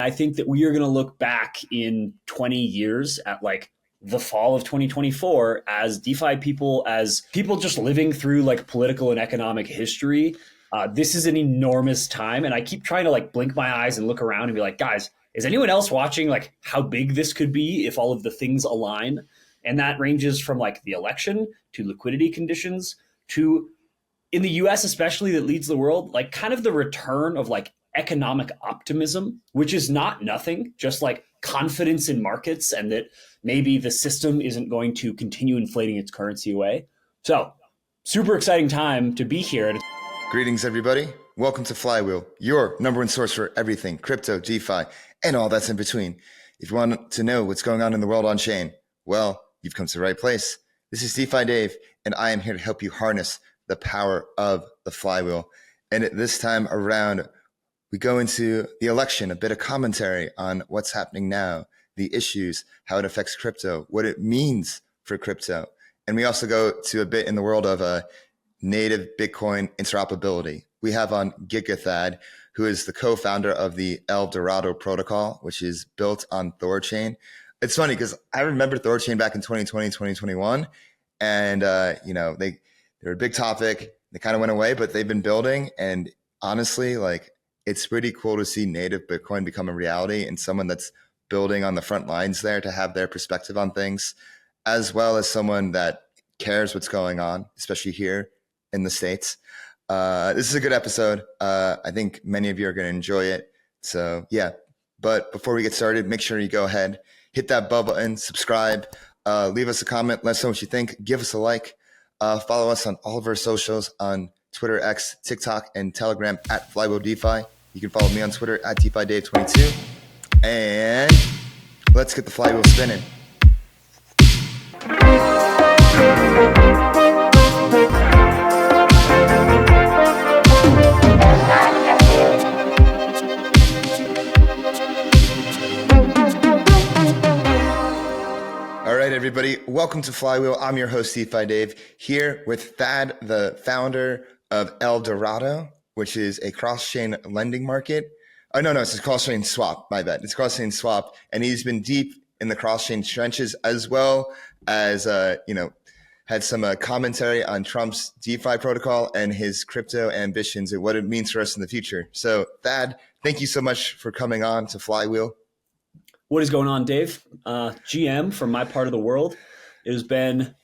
I think that we are going to look back in 20 years at like the fall of 2024 as DeFi people, as people just living through like political and economic history. This is an enormous time. And I keep trying to like blink my eyes and look around and be like, guys, is anyone else watching like how big this could be if all of the things align? And that ranges from like the election to liquidity conditions to, in the US especially, that leads the world, like kind of the return of like economic optimism, which is not nothing, just like confidence in markets and that maybe the system isn't going to continue inflating its currency away. So super exciting time to be here. Greetings, everybody. Welcome to Flywheel, your number one source for everything crypto, DeFi, and all that's in between. If you want to know what's going on in the world on chain, well, you've come to the right place. This is DeFi Dave, and I am here to help you harness the power of the flywheel. And at this time around, we go into the election, a bit of commentary on what's happening now, the issues, how it affects crypto, what it means for crypto. And we also go to a bit in the world of native Bitcoin interoperability. We have on GigaThad, who is the co-founder of the Dorado protocol, which is built on Thorchain. It's funny because I remember Thorchain back in 2020, 2021. And, they were a big topic. They kind of went away, but they've been building. And honestly, like, it's pretty cool to see native Bitcoin become a reality and someone that's building on the front lines there to have their perspective on things, as well as someone that cares what's going on, especially here in the States. This is a good episode. I think many of you are going to enjoy it. So yeah, but before we get started, make sure you go ahead, hit that bell button, subscribe, leave us a comment, let us know what you think, give us a like, follow us on all of our socials on Twitter, X, TikTok, and Telegram at Flywheel DeFi. You can follow me on Twitter at DeFiDave22. And let's get the flywheel spinning. All right, everybody. Welcome to Flywheel. I'm your host, DeFi Dave, here with Thad, the founder of Dorado, which is a cross-chain lending market. Oh, no, it's a cross-chain swap. My bad. It's cross-chain swap. And he's been deep in the cross-chain trenches, as well as, had some commentary on Trump's DeFi protocol and his crypto ambitions and what it means for us in the future. So, Thad, thank you so much for coming on to Flywheel. What is going on, Dave? GM from my part of the world. It has been,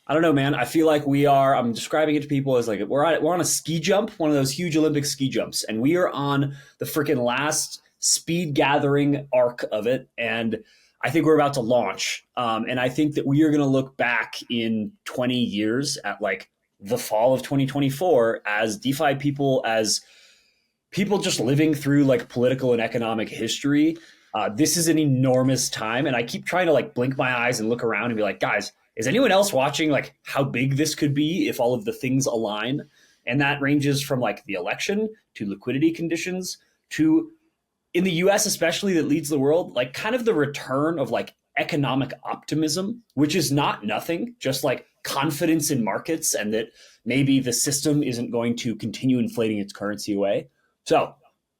I don't know, man. I feel like I'm describing it to people as like we're on a ski jump, one of those huge Olympic ski jumps, and we are on the freaking last speed gathering arc of it. And I think we're about to launch. And I think that we are going to look back in 20 years at like the fall of 2024 as DeFi people, as people just living through like political and economic history. This is an enormous time. And I keep trying to like blink my eyes and look around and be like, guys, is anyone else watching like how big this could be if all of the things align? And that ranges from like the election to liquidity conditions to, in the US especially, that leads the world, like kind of the return of like economic optimism, which is not nothing, just like confidence in markets and that maybe the system isn't going to continue inflating its currency away. So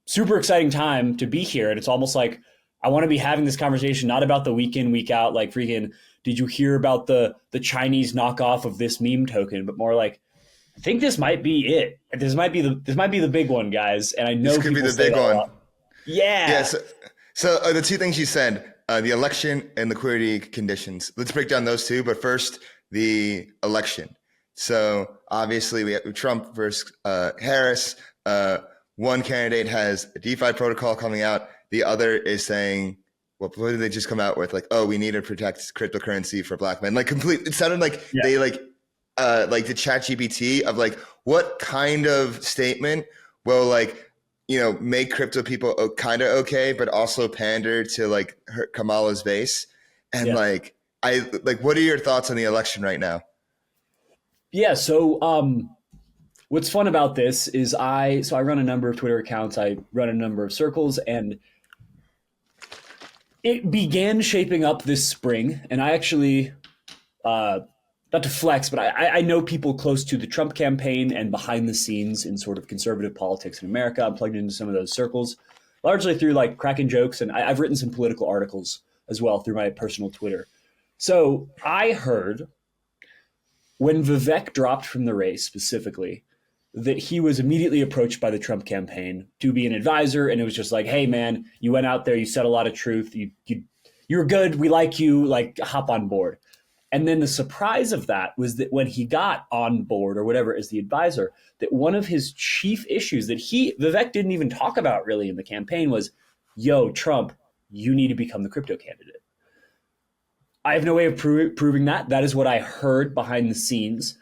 super exciting time to be here. And it's almost like I want to be having this conversation not about the week in, week out, like freaking, did you hear about the Chinese knockoff of this meme token? But more like, I think this might be it. This might be the big one, guys. And I know this could be the big one. Yeah. So the two things you said, the election and liquidity conditions. Let's break down those two. But first, the election. So obviously we have Trump versus Harris. One candidate has a DeFi protocol coming out. The other is saying, what did they just come out with? Like, oh, we need to protect cryptocurrency for black men. Like it sounded like they like the chat GPT of like, what kind of statement will like, make crypto people kind of okay, but also pander to like Kamala's base. And what are your thoughts on the election right now? Yeah. So, what's fun about this is I run a number of Twitter accounts. I run a number of circles, and it began shaping up this spring. And I actually, not to flex, but I know people close to the Trump campaign and behind the scenes in sort of conservative politics in America. I'm plugged into some of those circles. largely through like cracking jokes. And I've written some political articles as well through my personal Twitter. So I heard when Vivek dropped from the race specifically, that he was immediately approached by the Trump campaign to be an advisor. And it was just like, hey, man, you went out there, you said a lot of truth. You're good. We like you, like hop on board. And then the surprise of that was that when he got on board or whatever as the advisor, that one of his chief issues that Vivek didn't even talk about really in the campaign was, yo, Trump, you need to become the crypto candidate. I have no way of proving that. That is what I heard behind the scenes.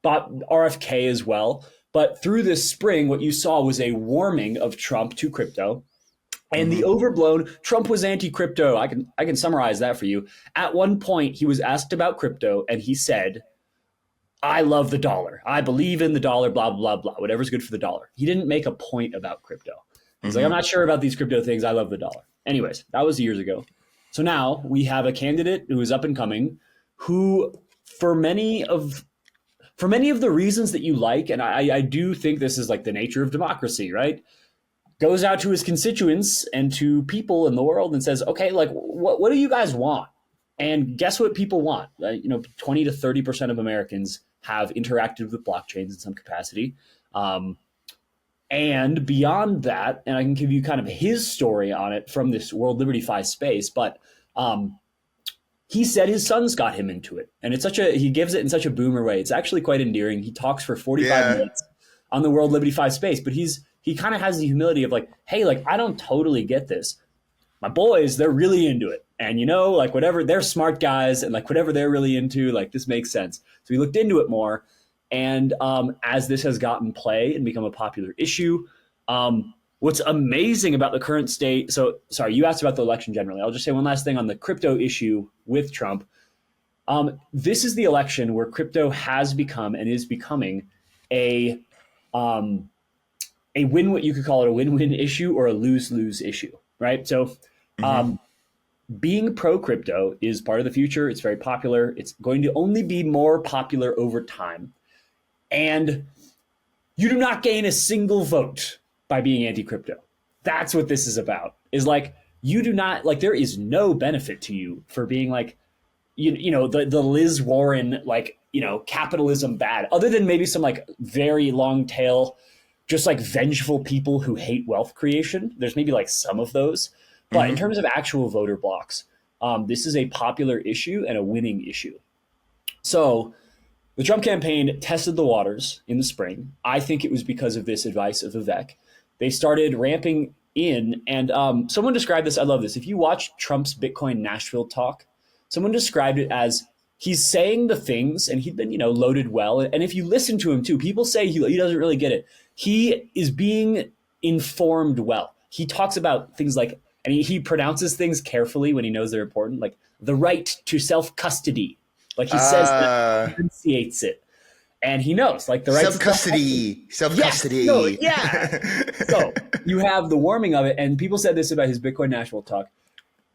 But RFK as well. But through this spring, what you saw was a warming of Trump to crypto. And the overblown Trump was anti-crypto. I can summarize that for you. At one point, he was asked about crypto, and he said, I love the dollar. I believe in the dollar, blah, blah, blah, whatever's good for the dollar. He didn't make a point about crypto. He's like, I'm not sure about these crypto things. I love the dollar. Anyways, that was years ago. So now we have a candidate who is up and coming who, for many of the reasons that you like, and I do think this is like the nature of democracy, right? Goes out to his constituents and to people in the world and says, okay, like what do you guys want? And guess what people want? 20 to 30% of Americans have interacted with blockchains in some capacity. And beyond that, and I can give you kind of his story on it from this World Liberty Fi space, but he said his sons got him into it. And he gives it in such a boomer way. It's actually quite endearing. He talks for 45 minutes on the World Liberty Fi space, but he kind of has the humility of like, hey, like, I don't totally get this. My boys, they're really into it. And like whatever, they're smart guys, and like whatever they're really into, like this makes sense. So he looked into it more. And as this has gotten play and become a popular issue, what's amazing about the current state. So sorry, you asked about the election generally. I'll just say one last thing on the crypto issue with Trump. This is the election where crypto has become and is becoming a what you could call it a win-win issue or a lose-lose issue, right? So being pro-crypto is part of the future. It's very popular. It's going to only be more popular over time. And you do not gain a single vote by being anti-crypto. That's what this is about, is like, you do not, like, there is no benefit to you for being like, the Liz Warren, like, capitalism bad, other than maybe some like very long tail, just like vengeful people who hate wealth creation. There's maybe like some of those. But in terms of actual voter blocks, this is a popular issue and a winning issue. So the Trump campaign tested the waters in the spring. I think it was because of this advice of Vivek. They started ramping in, and someone described this. I love this. If you watch Trump's Bitcoin Nashville talk, someone described it as he's saying the things, and he'd been, loaded well. And if you listen to him too, people say he doesn't really get it. He is being informed well. He talks about things like, and he pronounces things carefully when he knows they're important, like the right to self-custody. Like he says that, he enunciates it. And he knows, like the right self-custody. Yes, yeah. So you have the warming of it. And people said this about his Bitcoin Nashville talk.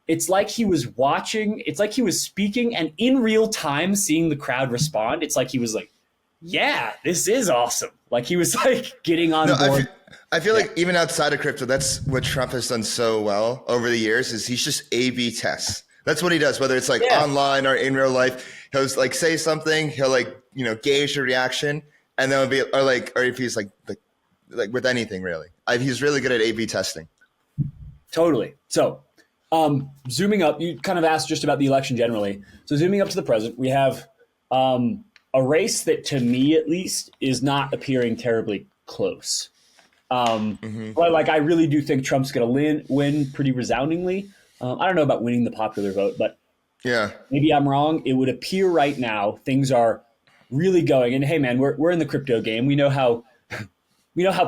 It's like he was watching, it's like he was speaking and in real time seeing the crowd respond. It's like he was like, yeah, this is awesome. Like he was like getting on board. I feel like even outside of crypto, that's what Trump has done so well over the years, is he's just A/B tests. That's what he does, whether it's like online or in real life. He'll like say something, he'll like, gauge the reaction, and then it'll be, or if he's like with anything really. He's really good at A/B testing. Totally. So zooming up, you kind of asked just about the election generally. So zooming up to the present, we have a race that, to me at least, is not appearing terribly close. But like, I really do think Trump's going to win pretty resoundingly. I don't know about winning the popular vote, but maybe I'm wrong. It would appear right now things are really going. And hey, man, we're in the crypto game. We know how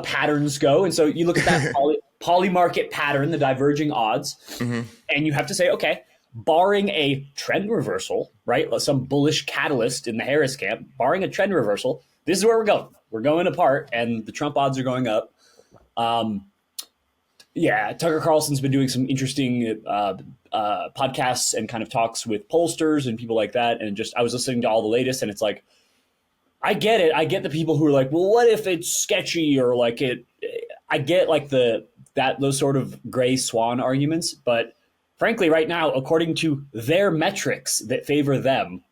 patterns go. And so you look at that poly market pattern, the diverging odds, and you have to say, okay, barring a trend reversal, right? Some bullish catalyst in the Harris camp, barring a trend reversal, this is where we're going. We're going apart, and the Trump odds are going up. Tucker Carlson's been doing some interesting podcasts and kind of talks with pollsters and people like that. And I was listening to all the latest, and it's like, I get it. I get the people who are like, well, what if it's sketchy or like it? I get like the those sort of gray swan arguments. But frankly, right now, according to their metrics that favor them,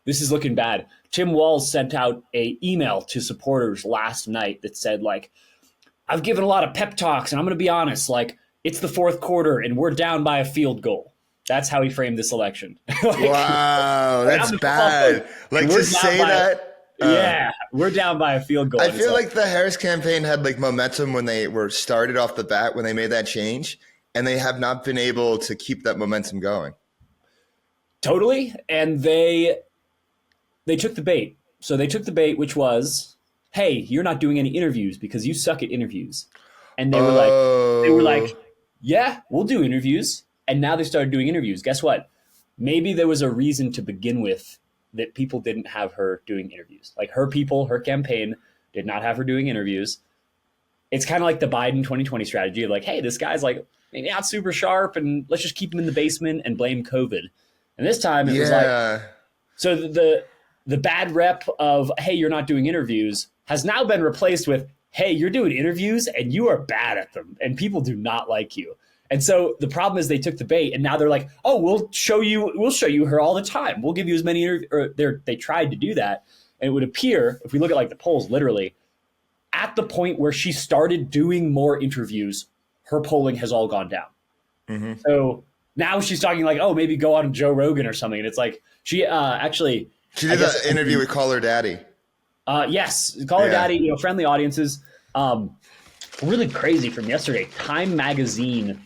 this is looking bad. Tim Walz sent out a email to supporters last night that said, like, I've given a lot of pep talks, and I'm going to be honest, like, it's the fourth quarter, and we're down by a field goal. That's how he framed this election. Like, wow, that's bad. Like, to say that. Yeah, we're down by a field goal. I feel like the Harris campaign had like momentum when they were started off the bat, when they made that change, and they have not been able to keep that momentum going. Totally. And they took the bait. So they took the bait, which was, hey, you're not doing any interviews because you suck at interviews. And they were like, yeah, we'll do interviews. And now they started doing interviews. Guess what? Maybe there was a reason to begin with that people didn't have her doing interviews. Like her people, her campaign did not have her doing interviews. It's kind of like the Biden 2020 strategy of like, hey, this guy's like maybe not super sharp and let's just keep him in the basement and blame COVID. And this time it was like, so the bad rep of, hey, you're not doing interviews has now been replaced with, hey, you're doing interviews and you are bad at them and people do not like you. And so the problem is they took the bait and now they're like, oh, we'll show you her all the time. We'll give you as many interviews. They tried to do that. And it would appear, if we look at like the polls, literally at the point where she started doing more interviews, her polling has all gone down. Mm-hmm. So now she's talking like, oh, maybe go on Joe Rogan or something. And it's like, she did that interview with Call Her Daddy. Yes. Call Her Daddy, friendly audiences. Really crazy from yesterday. Time Magazine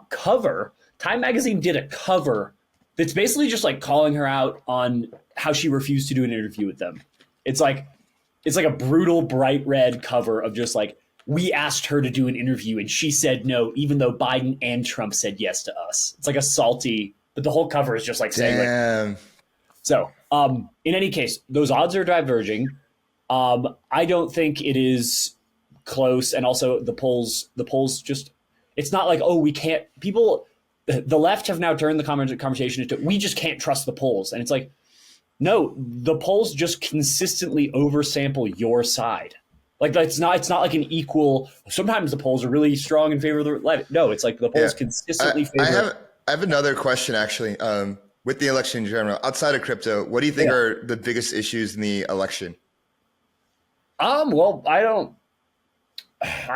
cover. Time Magazine did a cover that's basically just like calling her out on how she refused to do an interview with them. It's like a brutal bright red cover of just like, we asked her to do an interview and she said no, even though Biden and Trump said yes to us. It's like a salty, but the whole cover is just like saying like, so in any case, those odds are diverging. I don't think it is close. And also the polls just, it's not like, oh, we can't, the left have now turned the conversation into, we just can't trust the polls. And it's like, no, the polls just consistently oversample your side. Like it's not like an equal, sometimes the polls are really strong in favor of the left. No, it's like the polls consistently favor. I have another question actually, with the election in general, outside of crypto, what do you think are the biggest issues in the election? Well, I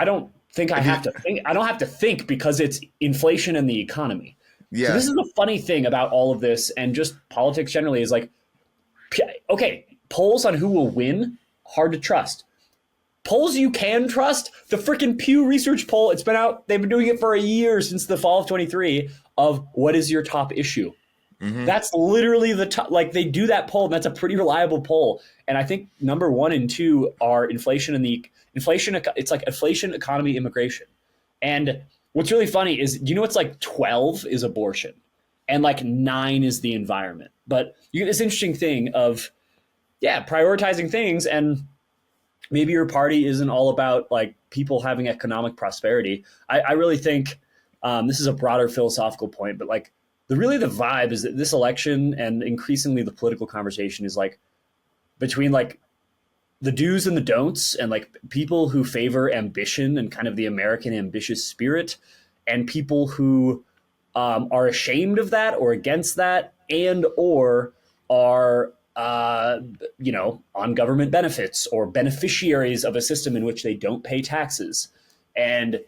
don't think I have to think. I don't have to think because it's inflation and the economy. Yeah. So this is the funny thing about all of this and just politics generally is like, okay, polls on who will win, hard to trust. Polls you can trust, the freaking Pew Research poll, it's been out, they've been doing it for a year since the fall of 23 of what is your top issue. Mm-hmm. That's literally the top, like they do that poll and that's a pretty reliable poll. And I think number 1 and 2 are inflation and it's like inflation, economy, immigration. And what's really funny is, it's like 12 is abortion and like 9 is the environment. But you get this interesting thing of, prioritizing things and maybe your party isn't all about like people having economic prosperity. I really think this is a broader philosophical point, but like the vibe is that this election and increasingly the political conversation is like between like the do's and the don'ts and like people who favor ambition and kind of the American ambitious spirit and people who are ashamed of that or against that and or are on government benefits or beneficiaries of a system in which they don't pay taxes. And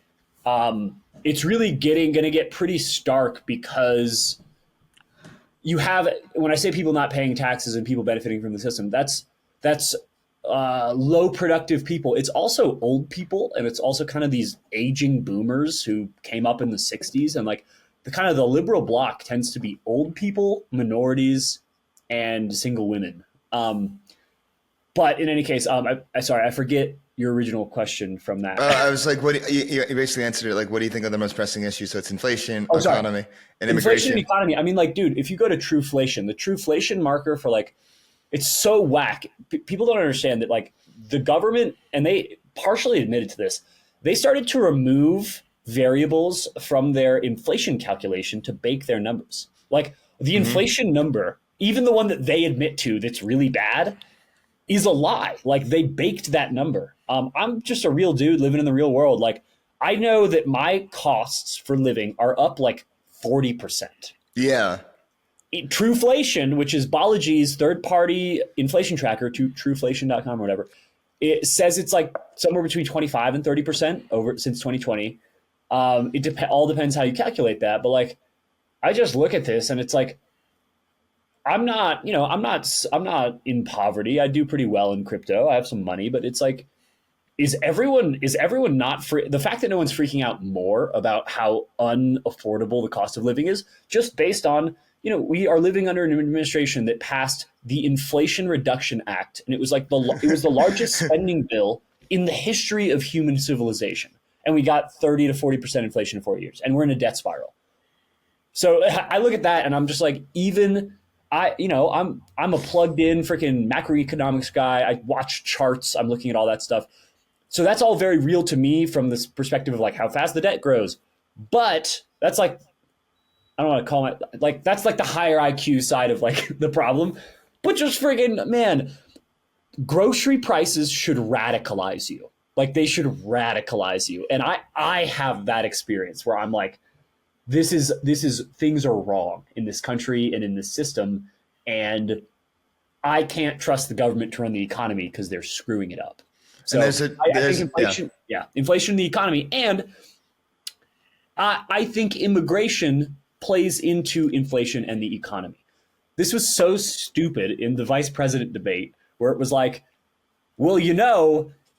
it's really going to get pretty stark because you have, when I say people not paying taxes and people benefiting from the system, that's low productive people. It's also old people. And it's also kind of these aging boomers who came up in the 60s. And like the liberal bloc tends to be old people, minorities, and single women. But in any case, I forget your original question from that. I was like, you basically answered it. Like, what do you think are the most pressing issues? So it's inflation, economy, and immigration. Inflation and economy. I mean, like, dude, if you go to Trueflation, the Trueflation marker for like, it's so whack. People don't understand that like the government, and they partially admitted to this, they started to remove variables from their inflation calculation to bake their numbers. Like the inflation number, even the one that they admit to that's really bad, is a lie. Like they baked that number. I'm just a real dude living in the real world. Like I know that my costs for living are up like 40%. Yeah. Trueflation, which is Balaji's third-party inflation tracker, to trueflation.com or whatever, it says it's like somewhere between 25 and 30% over since 2020. It all depends how you calculate that, but like I just look at this and it's like I'm not, I'm not in poverty. I do pretty well in crypto. I have some money, but it's like is everyone not free? The fact that no one's freaking out more about how unaffordable the cost of living is, just based on, we are living under an administration that passed the Inflation Reduction Act, and it was the largest spending bill in the history of human civilization, and we got 30 to 40% inflation in 4 years, and we're in a debt spiral. So I look at that, and I'm just like, I'm a plugged in freaking macroeconomics guy. I watch charts. I'm looking at all that stuff. So that's all very real to me from this perspective of like how fast the debt grows. But that's like, I don't want to call it like, that's like the higher IQ side of like the problem. But just friggin', man, grocery prices should radicalize you. Like they should radicalize you. And I have that experience where I'm like, this is things are wrong in this country and in this system. And I can't trust the government to run the economy because they're screwing it up. So I think inflation, inflation in the economy. And I think immigration plays into inflation and the economy. This was so stupid in the vice president debate where it was like, well,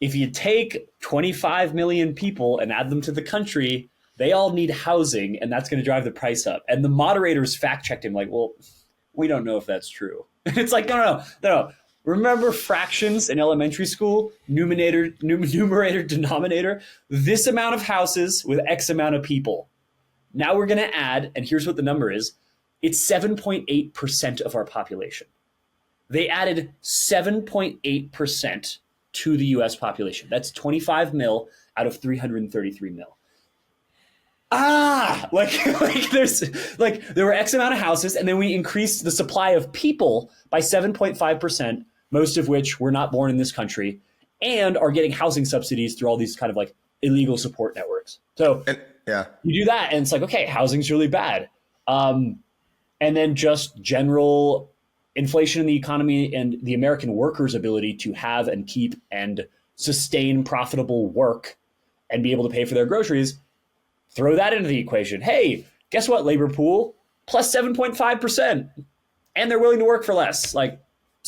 if you take 25 million people and add them to the country, they all need housing, and that's going to drive the price up. And the moderators fact checked him like, well, we don't know if that's true. And it's like, no. Remember fractions in elementary school? Numerator, denominator. This amount of houses with X amount of people. Now we're going to add, and here's what the number is. It's 7.8% of our population. They added 7.8% to the US population. That's 25 mil out of 333 mil. There were X amount of houses, and then we increased the supply of people by 7.5%, most of which were not born in this country and are getting housing subsidies through all these kind of like illegal support networks. So you do that, and it's like, okay, housing's really bad. And then just general inflation in the economy and the American worker's ability to have and keep and sustain profitable work and be able to pay for their groceries. Throw that into the equation. Hey, guess what, labor pool? Plus 7.5%. And they're willing to work for less. I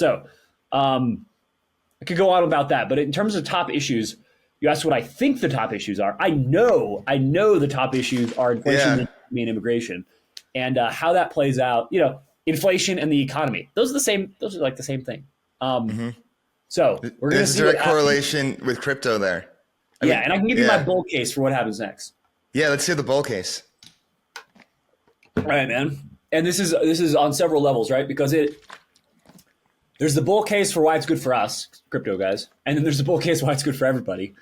could go on about that. But in terms of top issues, you asked what I think the top issues are. I know the top issues are inflation and immigration. And how that plays out, inflation and the economy. Those are like the same thing. So we're going to see a direct correlation with crypto there. And I can give you my bull case for what happens next. Yeah, let's see the bull case. All right, man. And this is on several levels, right? Because there's the bull case for why it's good for us, crypto guys, and then there's the bull case why it's good for everybody.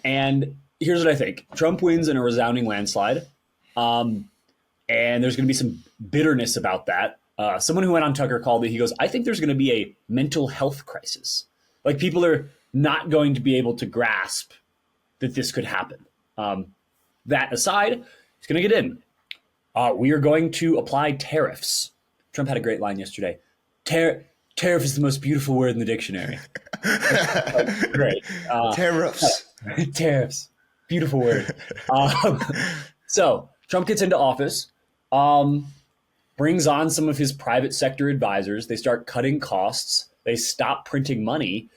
And here's what I think. Trump wins in a resounding landslide. And there's going to be some bitterness about that. Someone who went on Tucker called it, he goes, I think there's going to be a mental health crisis. Like people are not going to be able to grasp that this could happen. That aside, he's going to get in. We are going to apply tariffs. Trump had a great line yesterday. Tariff is the most beautiful word in the dictionary. Great. Tariffs. Tariffs. Beautiful word. So Trump gets into office, brings on some of his private sector advisors. They start cutting costs. They stop printing money.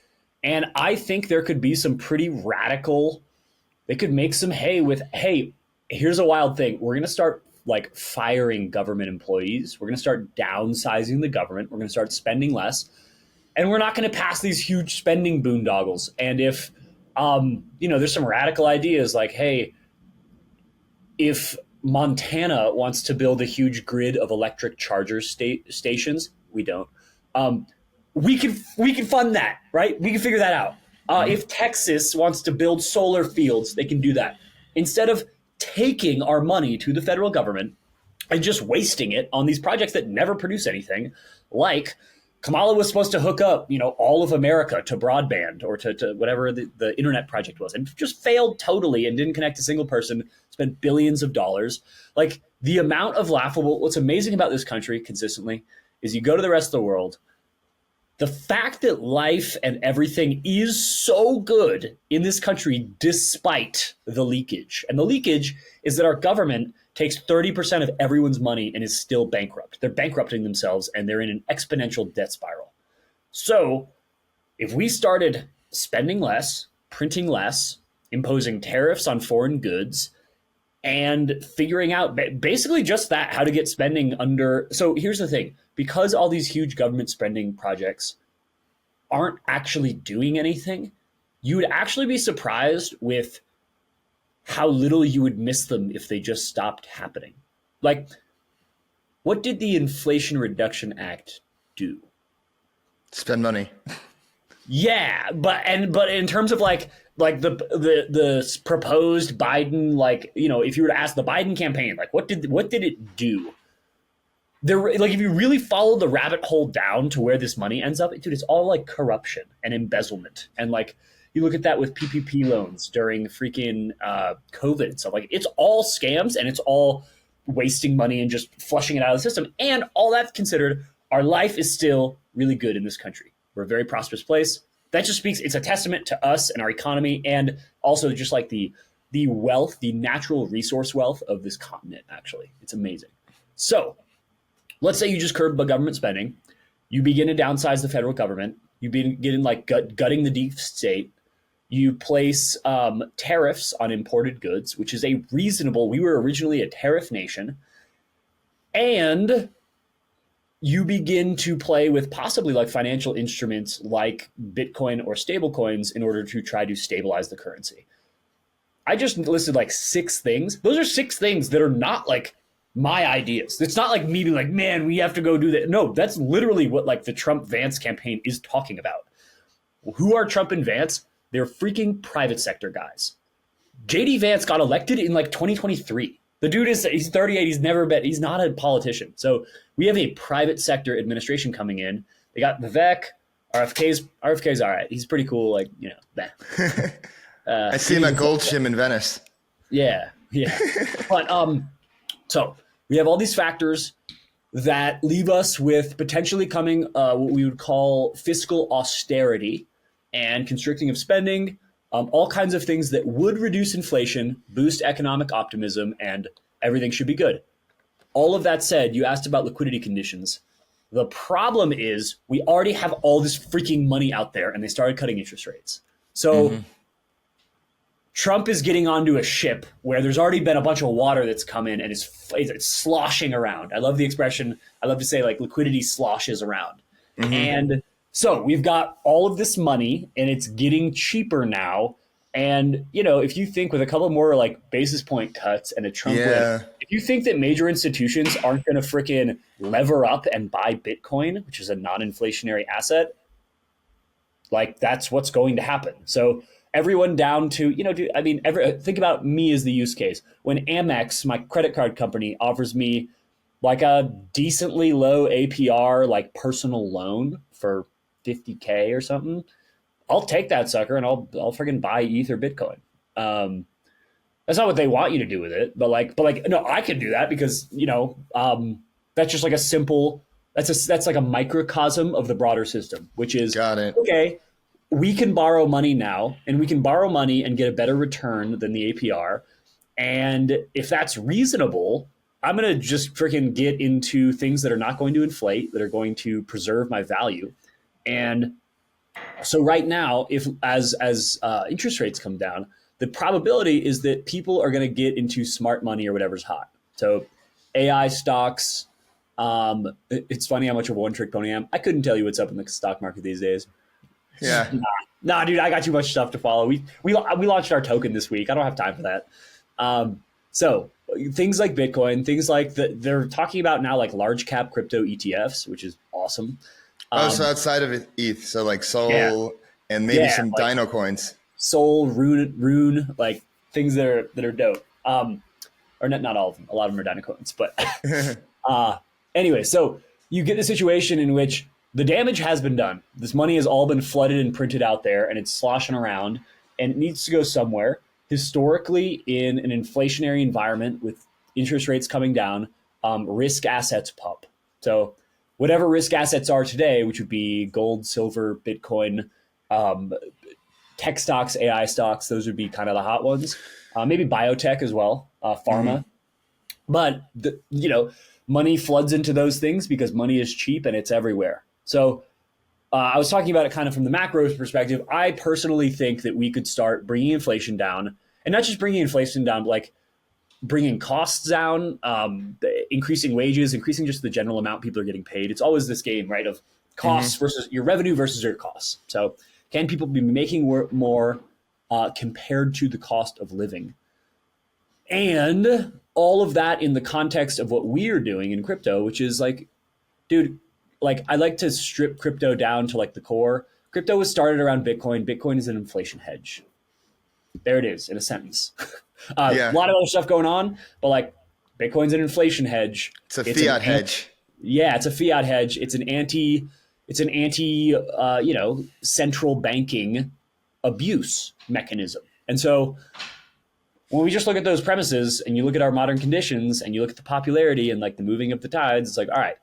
And I think there could be some pretty radical, they could make some hay with, hey, here's a wild thing. We're going to start like firing government employees. We're going to start downsizing the government. We're going to start spending less. And we're not going to pass these huge spending boondoggles. And if, there's some radical ideas like, hey, if Montana wants to build a huge grid of electric charger stations, we don't. We can fund that, right? We can figure that out. If Texas wants to build solar fields, they can do that. Instead of taking our money to the federal government and just wasting it on these projects that never produce anything, like Kamala was supposed to hook up, all of America to broadband or to whatever the internet project was, and just failed totally and didn't connect a single person, spent billions of dollars. Like the amount of laughable, what's amazing about this country consistently is you go to the rest of the world, the fact that life and everything is so good in this country despite the leakage. And the leakage is that our government takes 30% of everyone's money and is still bankrupt. They're bankrupting themselves and they're in an exponential debt spiral. So if we started spending less, printing less, imposing tariffs on foreign goods, and figuring out basically just that, how to get spending under. So here's the thing, because all these huge government spending projects aren't actually doing anything, you would actually be surprised with how little you would miss them if they just stopped happening. Like, what did the Inflation Reduction Act do? Spend money. Yeah, but in terms of like the proposed Biden, if you were to ask the Biden campaign, like what did it do? Like if you really follow the rabbit hole down to where this money ends up, dude, it's all like corruption and embezzlement. And like you look at that with PPP loans during freaking COVID and stuff. Like it's all scams and it's all wasting money and just flushing it out of the system. And all that considered, our life is still really good in this country. We're a very prosperous place. That just speaks, it's a testament to us and our economy, and also just like the wealth, the natural resource wealth of this continent, actually. It's amazing. So let's say you just curb government spending. You begin to downsize the federal government. You begin like gutting the deep state. You place tariffs on imported goods, which is we were originally a tariff nation. And you begin to play with possibly like financial instruments like Bitcoin or stable coins in order to try to stabilize the currency. I just listed like 6 things. Those are 6 things that are not like my ideas. It's not like me being like, man, we have to go do that. No, that's literally what like the Trump-Vance campaign is talking about. Who are Trump and Vance? They're freaking private sector guys. JD Vance got elected in like 2023. The dude he's 38. He's not a politician. So we have a private sector administration coming in. They got Vivek, RFK's all right. He's pretty cool. Like, I see him at Goldshim in Venice. Yeah. But so we have all these factors that leave us with potentially coming what we would call fiscal austerity and constricting of spending. All kinds of things that would reduce inflation, boost economic optimism, and everything should be good. All of that said, you asked about liquidity conditions. The problem is we already have all this freaking money out there, and they started cutting interest rates. So Trump is getting onto a ship where there's already been a bunch of water that's come in and it's sloshing around. I love the expression. I love to say like liquidity sloshes around. And so we've got all of this money and it's getting cheaper now. And, if you think with a couple more like basis point cuts and a Trump win, if you think that major institutions aren't going to freaking lever up and buy Bitcoin, which is a non-inflationary asset, like that's what's going to happen. So everyone down to, think about me as the use case. When Amex, my credit card company, offers me like a decently low APR, like personal loan for $50K or something, I'll take that sucker and I'll freaking buy ETH or Bitcoin. That's not what they want you to do with it, but no, I can do that because that's just like a simple. That's like a microcosm of the broader system, which is got it. Okay, we can borrow money now, and we can borrow money and get a better return than the APR, and if that's reasonable, I'm gonna just freaking get into things that are not going to inflate, that are going to preserve my value. And so right now, if as interest rates come down, the probability is that people are going to get into smart money or whatever's hot. So AI stocks. It's funny how much of a one-trick pony I am. I couldn't tell you what's up in the stock market these days. Yeah. Nah, dude, I got too much stuff to follow. We launched our token this week. I don't have time for that. So things like Bitcoin, things like they're talking about now like large cap crypto ETFs, which is awesome. So outside of ETH, so like Sol and maybe some like Dino coins. Sol, Rune, like things that are dope. Or not all of them. A lot of them are Dino coins. But anyway, so you get the situation in which the damage has been done. This money has all been flooded and printed out there, and it's sloshing around, and it needs to go somewhere. Historically, in an inflationary environment with interest rates coming down, risk assets pump. So whatever risk assets are today, which would be gold, silver, Bitcoin, tech stocks, AI stocks, those would be kind of the hot ones. Maybe biotech as well, pharma. But money floods into those things because money is cheap and it's everywhere. So I was talking about it kind of from the macro perspective. I personally think that we could start bringing inflation down, and not just bringing inflation down, but like bringing costs down, increasing wages, increasing just the general amount people are getting paid. It's always this game, right, of costs versus your revenue versus your costs. So can people be making more compared to the cost of living? And all of that in the context of what we are doing in crypto, which is like, dude, like I like to strip crypto down to like the core. Crypto was started around Bitcoin. Bitcoin is an inflation hedge. There it is in a sentence. A lot of other stuff going on, but like Bitcoin's an inflation hedge. It's a fiat hedge. Yeah, it's a fiat hedge. It's an anti central banking abuse mechanism. And so when we just look at those premises and you look at our modern conditions and you look at the popularity and like the moving of the tides, it's like, all right,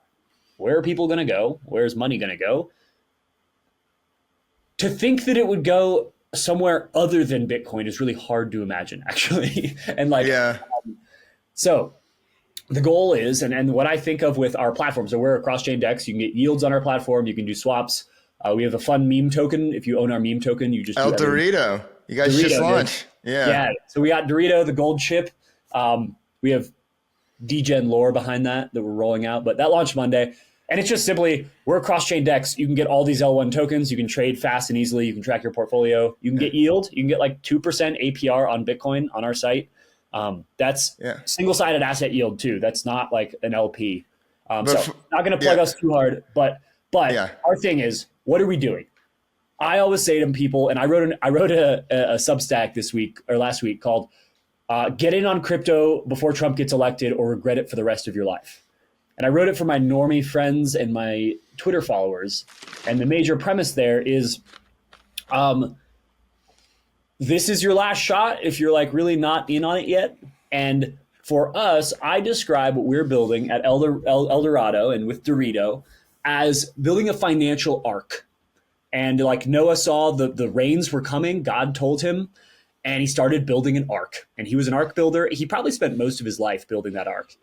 where are people going to go? Where's money going to go? To think that it would go somewhere other than Bitcoin is really hard to imagine, actually. And like, so the goal is, and what I think of with our platform, so we're a cross-chain DEX. You can get yields on our platform. You can do swaps. We have a fun meme token. If you own our meme token, you just Dorito. You guys just launched. Yeah. So we got Dorito, the gold chip. We have degen lore behind that we're rolling out, but that launched Monday. And it's just simply, we're a cross-chain DEX. You can get all these L1 tokens. You can trade fast and easily. You can track your portfolio. You can get yield. You can get like 2% APR on Bitcoin on our site. That's single-sided asset yield too. That's not like an LP. So not going to plug us too hard, but our thing is, what are we doing? I always say to people, and I wrote a Substack this week or last week called "Get in on crypto before Trump gets elected, or regret it for the rest of your life." And I wrote it for my normie friends and my Twitter followers. And the major premise there is, this is your last shot if you're like really not in on it yet. And for us, I describe what we're building at El Dorado and with Dorito as building a financial ark. And like Noah saw the rains were coming, God told him, and he started building an ark. And he was an ark builder. He probably spent most of his life building that ark.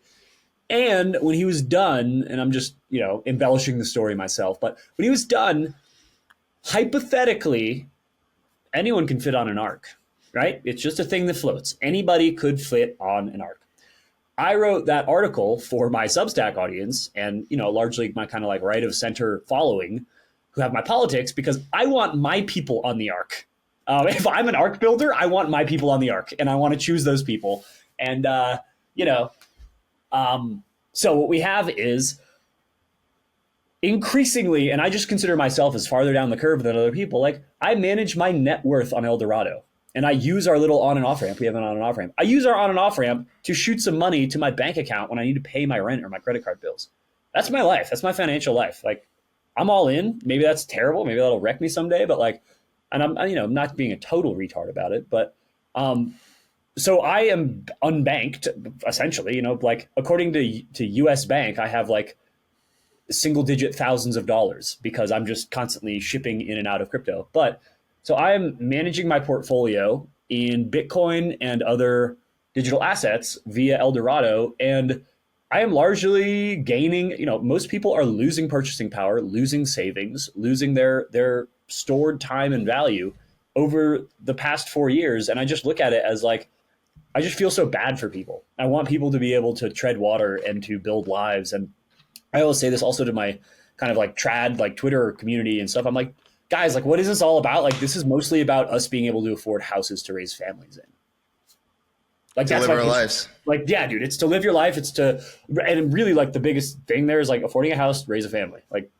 And when he was done, and I'm just, embellishing the story myself, but when he was done, hypothetically, anyone can fit on an ark, right? It's just a thing that floats. Anybody could fit on an ark. I wrote that article for my Substack audience and, largely my kind of like right of center following who have my politics, because I want my people on the ark. If I'm an ark builder, I want my people on the ark, and I want to choose those people. And, so what we have is increasingly, and I just consider myself as farther down the curve than other people, like I manage my net worth on El Dorado, and I use our little on and off ramp. We have an on and off ramp. I use our on and off ramp to shoot some money to my bank account when I need to pay my rent or my credit card bills. That's my life. That's my financial life. Like I'm all in. Maybe that's terrible. Maybe that'll wreck me someday, but like, and I'm not being a total retard about it, but, so I am unbanked, essentially, like according to US Bank, I have like single digit thousands of dollars because I'm just constantly shipping in and out of crypto. But so I am managing my portfolio in Bitcoin and other digital assets via El Dorado. And I am largely gaining, most people are losing purchasing power, losing savings, losing their stored time and value over the past 4 years. And I just look at it as like, I just feel so bad for people. I want people to be able to tread water and to build lives. And I always say this also to my kind of like trad, like Twitter community and stuff. I'm like, guys, like, what is this all about? Like, this is mostly about us being able to afford houses to raise families in. Like, to that's live our lives. Like, yeah, dude, it's to live your life. It's to, and really like the biggest thing there is like affording a house, raise a family. Like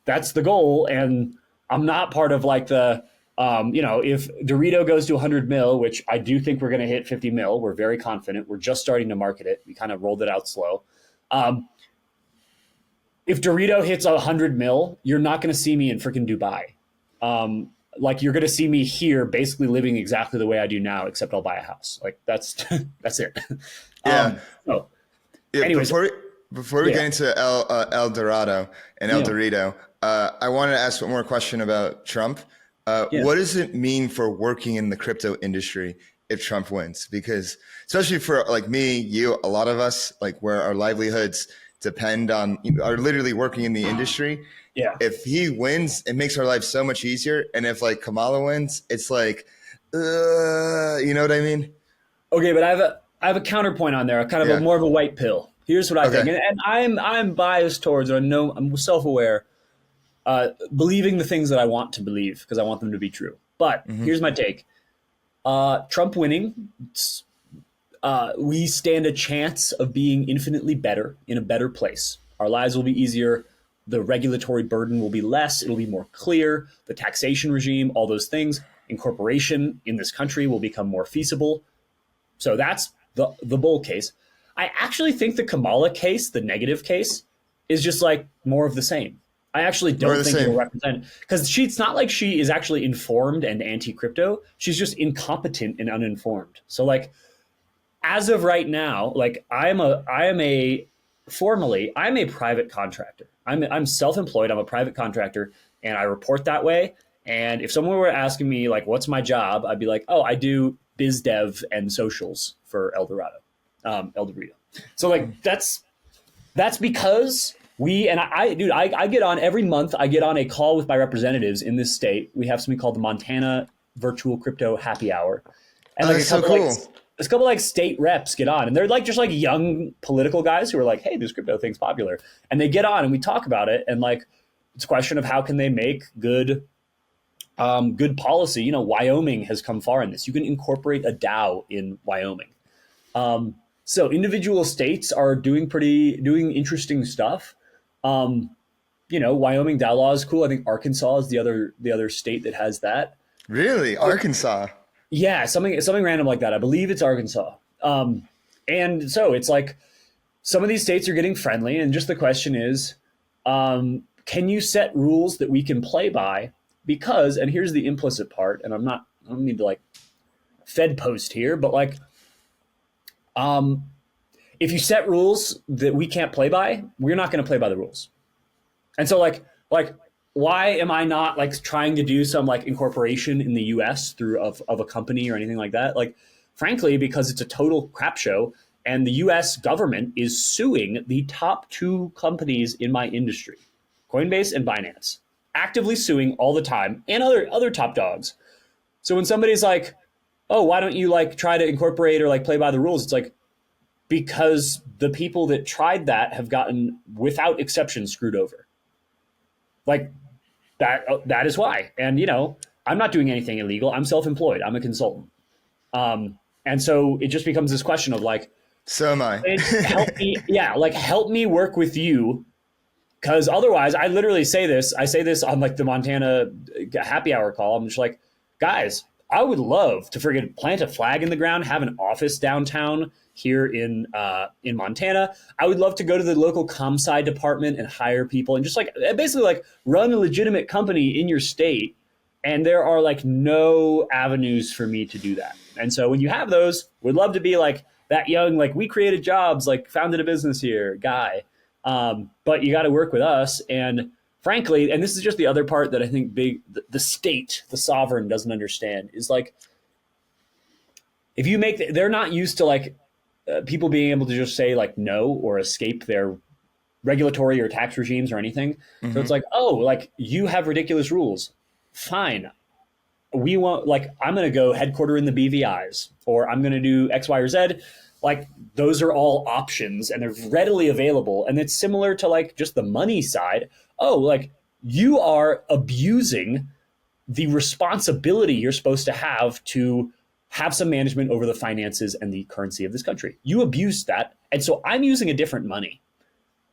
that's the goal. And I'm not part of like the, if Dorito goes to 100 mil, which I do think we're going to hit 50 mil, we're very confident. We're just starting to market it. We kind of rolled it out slow. if Dorito hits 100 mil, you're not going to see me in freaking Dubai. Like you're going to see me here basically living exactly the way I do now, except I'll buy a house. Like that's, that's it. Yeah. So Yeah. anyways, Before we get into El Dorado and El yeah, Dorito, I wanted to ask one more question about Trump. yeah. What does it mean for working in the crypto industry if Trump wins? Because especially for like me, you, a lot of us, like where our livelihoods depend on, are literally working in the industry. Yeah. If he wins, it makes our life so much easier. And if like Kamala wins, it's like, you know what I mean? Okay, but I have a counterpoint on there, a kind of Yeah. a more of a white pill. Here's what I think, Okay. and I'm biased towards, or no, I'm self-aware, believing the things that I want to believe because I want them to be true. But here's my take: Trump winning, we stand a chance of being infinitely better in a better place. Our lives will be easier. The regulatory burden will be less. It'll be more clear. The taxation regime, all those things, incorporation in this country will become more feasible. So that's the bull case. I actually think the Kamala case, the negative case, is just like more of the same. I actually More of don't the think it'll same. represent, because it's not like she is actually informed and anti-crypto. She's just incompetent and uninformed. So like as of right now, like I am a formally I'm a private contractor. I'm self-employed. I'm a private contractor, and I report that way. And if someone were asking me like, "What's my job?" I'd be like, "Oh, I do biz dev and socials for El Dorado, El Dorito." So like that's because I get on every month. I get on a call with my representatives in this state. We have something called the Montana Virtual Crypto Happy Hour, and Oh, like that's so cool. a couple like state reps get on, and they're like just like young political guys who are like, "Hey, this crypto thing's popular," and they get on and we talk about it, and like it's a question of how can they make good policy. You know, Wyoming has come far in this. You can incorporate a DAO in Wyoming. So individual states are doing interesting stuff. You know, Wyoming DAO law is cool. I think Arkansas is the other state that has that. Really? Arkansas? Yeah, something random like that. I believe it's Arkansas. And so it's like some of these states are getting friendly, and just the question is, can you set rules that we can play by? Because, and here's the implicit part, and I don't need to like Fed post here, but like, if you set rules that we can't play by, we're not going to play by the rules. And so like why am I not like trying to do some like incorporation in the US through of a company or anything like that? Like frankly, because it's a total crap show, and the US government is suing the top two companies in my industry, Coinbase and Binance, actively suing all the time, and other top dogs. So when somebody's like, "Oh, why don't you like try to incorporate or like play by the rules?" It's like, because the people that tried that have gotten, without exception, screwed over. Like that is why. And you know, I'm not doing anything illegal. I'm self-employed. I'm a consultant. And so it just becomes this question of like, So am I. help me, yeah, like help me work with you, because otherwise, I literally say this. I say this on like the Montana happy hour call. I'm just like, guys, I would love to friggin' plant a flag in the ground, have an office downtown here in Montana. I would love to go to the local ComSci department and hire people and just like basically like run a legitimate company in your state. And there are like no avenues for me to do that. And so when you have those, we'd love to be like that young, like we created jobs, like founded a business here guy. But you got to work with us. And frankly, and this is just the other part that I think the state, the sovereign doesn't understand is like, if you make, they're not used to like people being able to just say like no or escape their regulatory or tax regimes or anything. So it's like, oh, like you have ridiculous rules. Fine. We want, like, I'm going to go headquarter in the BVIs, or I'm going to do X, Y, or Z. Like, those are all options and they're readily available. And it's similar to like just the money side. Oh, like you are abusing the responsibility you're supposed to have some management over the finances and the currency of this country. You abused that. And so I'm using a different money.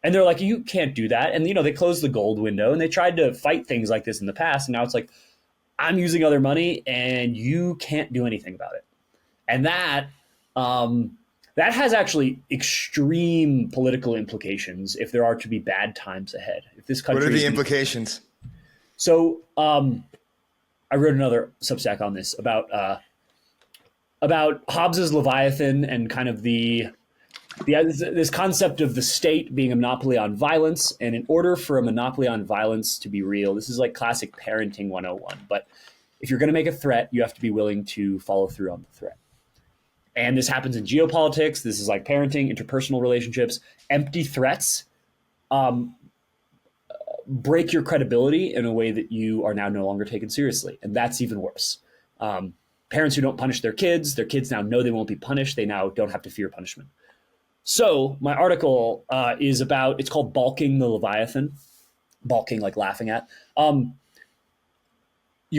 And they're like, you can't do that. And, you know, they closed the gold window and they tried to fight things like this in the past. And now it's like, I'm using other money and you can't do anything about it. And That has actually extreme political implications if there are to be bad times ahead. If this country, what are the implications? So I wrote another Substack on this about Hobbes's Leviathan and kind of this concept of the state being a monopoly on violence. And in order for a monopoly on violence to be real, this is like classic parenting 101. But if you're going to make a threat, you have to be willing to follow through on the threat. And this happens in geopolitics. This is like parenting, interpersonal relationships. Empty threats break your credibility in a way that you are now no longer taken seriously. And that's even worse. Parents who don't punish their kids now know they won't be punished. They now don't have to fear punishment. So my article is about, it's called Balking the Leviathan. Balking, like laughing at. You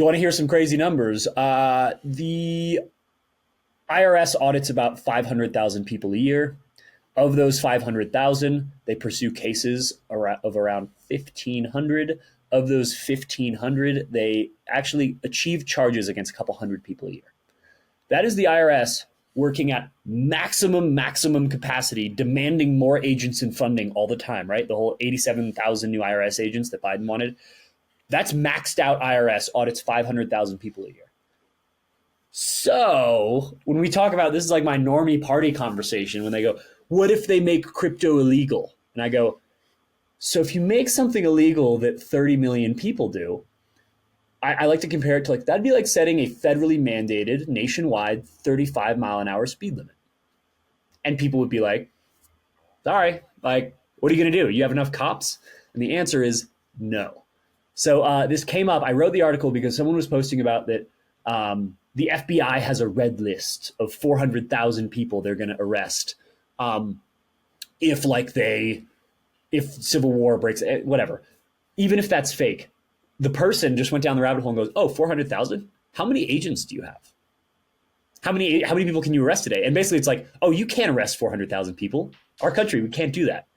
want to hear some crazy numbers? The IRS audits about 500,000 people a year. Of those 500,000, they pursue cases of around 1,500. Of those 1,500, they actually achieve charges against a couple hundred people a year. That is the IRS working at maximum capacity, demanding more agents and funding all the time, right? The whole 87,000 new IRS agents that Biden wanted. That's maxed out IRS audits 500,000 people a year. So when we talk about, this is like my normie party conversation when they go, what if they make crypto illegal? And I go, so if you make something illegal that 30 million people do, I like to compare it to like, that'd be like setting a federally mandated nationwide 35 mile an hour speed limit. And people would be like, sorry, like, what are you going to do? You have enough cops? And the answer is no. So this came up, I wrote the article because someone was posting about that the FBI has a red list of 400,000 people they're going to arrest if civil war breaks, whatever. Even if that's fake, the person just went down the rabbit hole and goes, oh, 400,000? How many agents do you have? How many people can you arrest today? And basically it's like, oh, you can't arrest 400,000 people. Our country, we can't do that.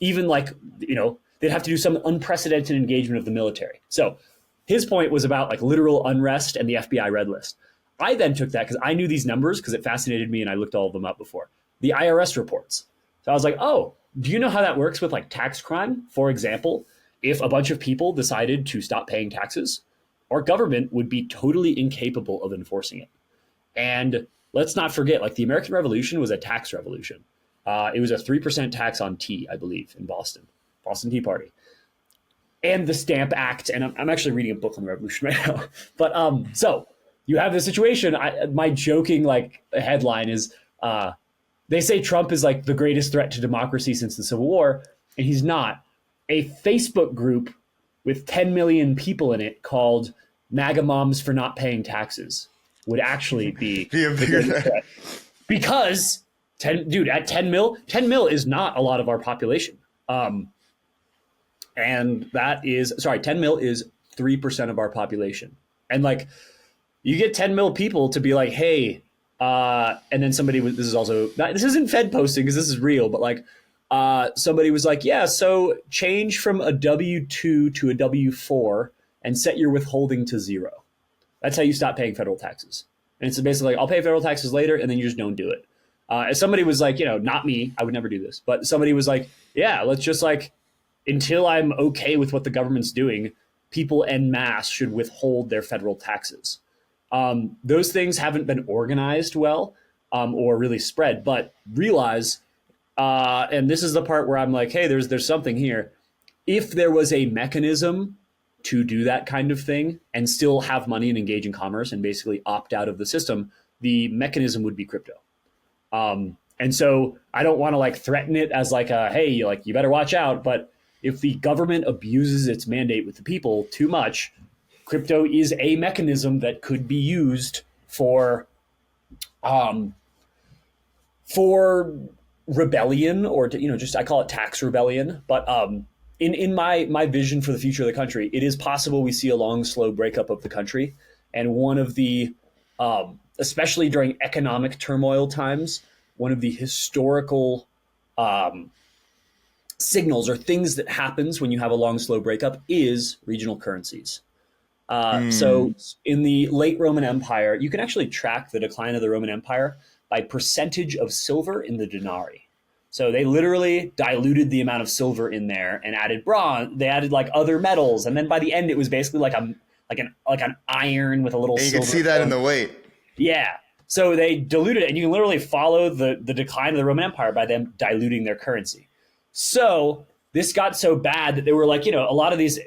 Even like, they'd have to do some unprecedented engagement of the military. So his point was about like literal unrest and the FBI red list. I then took that because I knew these numbers because it fascinated me and I looked all of them up before. The IRS reports. So I was like, oh, do you know how that works with like tax crime? For example, if a bunch of people decided to stop paying taxes, our government would be totally incapable of enforcing it. And let's not forget, like the American Revolution was a tax revolution. It was a 3% tax on tea, I believe, in Boston Tea Party. And the Stamp Act, and I'm actually reading a book on the Revolution right now. But so you have this situation. My joking like headline is, they say Trump is like the greatest threat to democracy since the Civil War, and he's not. A Facebook group with 10 million people in it called MAGA Moms for Not Paying Taxes would actually be the greatest threat. Because at 10 mil is not a lot of our population. And that is, 10 mil is 3% of our population. And like, you get 10 mil people to be like, hey, and then somebody was, this isn't Fed posting because this is real, but like, somebody was like, yeah, so change from a W-2 to a W-4 and set your withholding to 0. That's how you stop paying federal taxes. And it's basically like, I'll pay federal taxes later, and then you just don't do it. As somebody was like, not me, I would never do this, but somebody was like, yeah, let's just like, until I'm okay with what the government's doing, people en masse should withhold their federal taxes. Those things haven't been organized well or really spread, but realize, and this is the part where I'm like, hey, there's something here. If there was a mechanism to do that kind of thing and still have money and engage in commerce and basically opt out of the system, the mechanism would be crypto. And so I don't want to like threaten it as like hey, like you better watch out. But if the government abuses its mandate with the people too much, crypto is a mechanism that could be used for rebellion or to, just I call it tax rebellion. But in my vision for the future of the country, it is possible we see a long, slow breakup of the country. And one of the, especially during economic turmoil times, one of the historical signals or things that happens when you have a long, slow breakup is regional currencies. So in the late Roman Empire, you can actually track the decline of the Roman Empire by percentage of silver in the denarii. So they literally diluted the amount of silver in there and added bronze. They added like other metals, and then by the end, it was basically like an iron with a little. And you silver can see that in the weight. Yeah. So they diluted it, and you can literally follow the decline of the Roman Empire by them diluting their currency. So this got so bad that they were like, a lot of these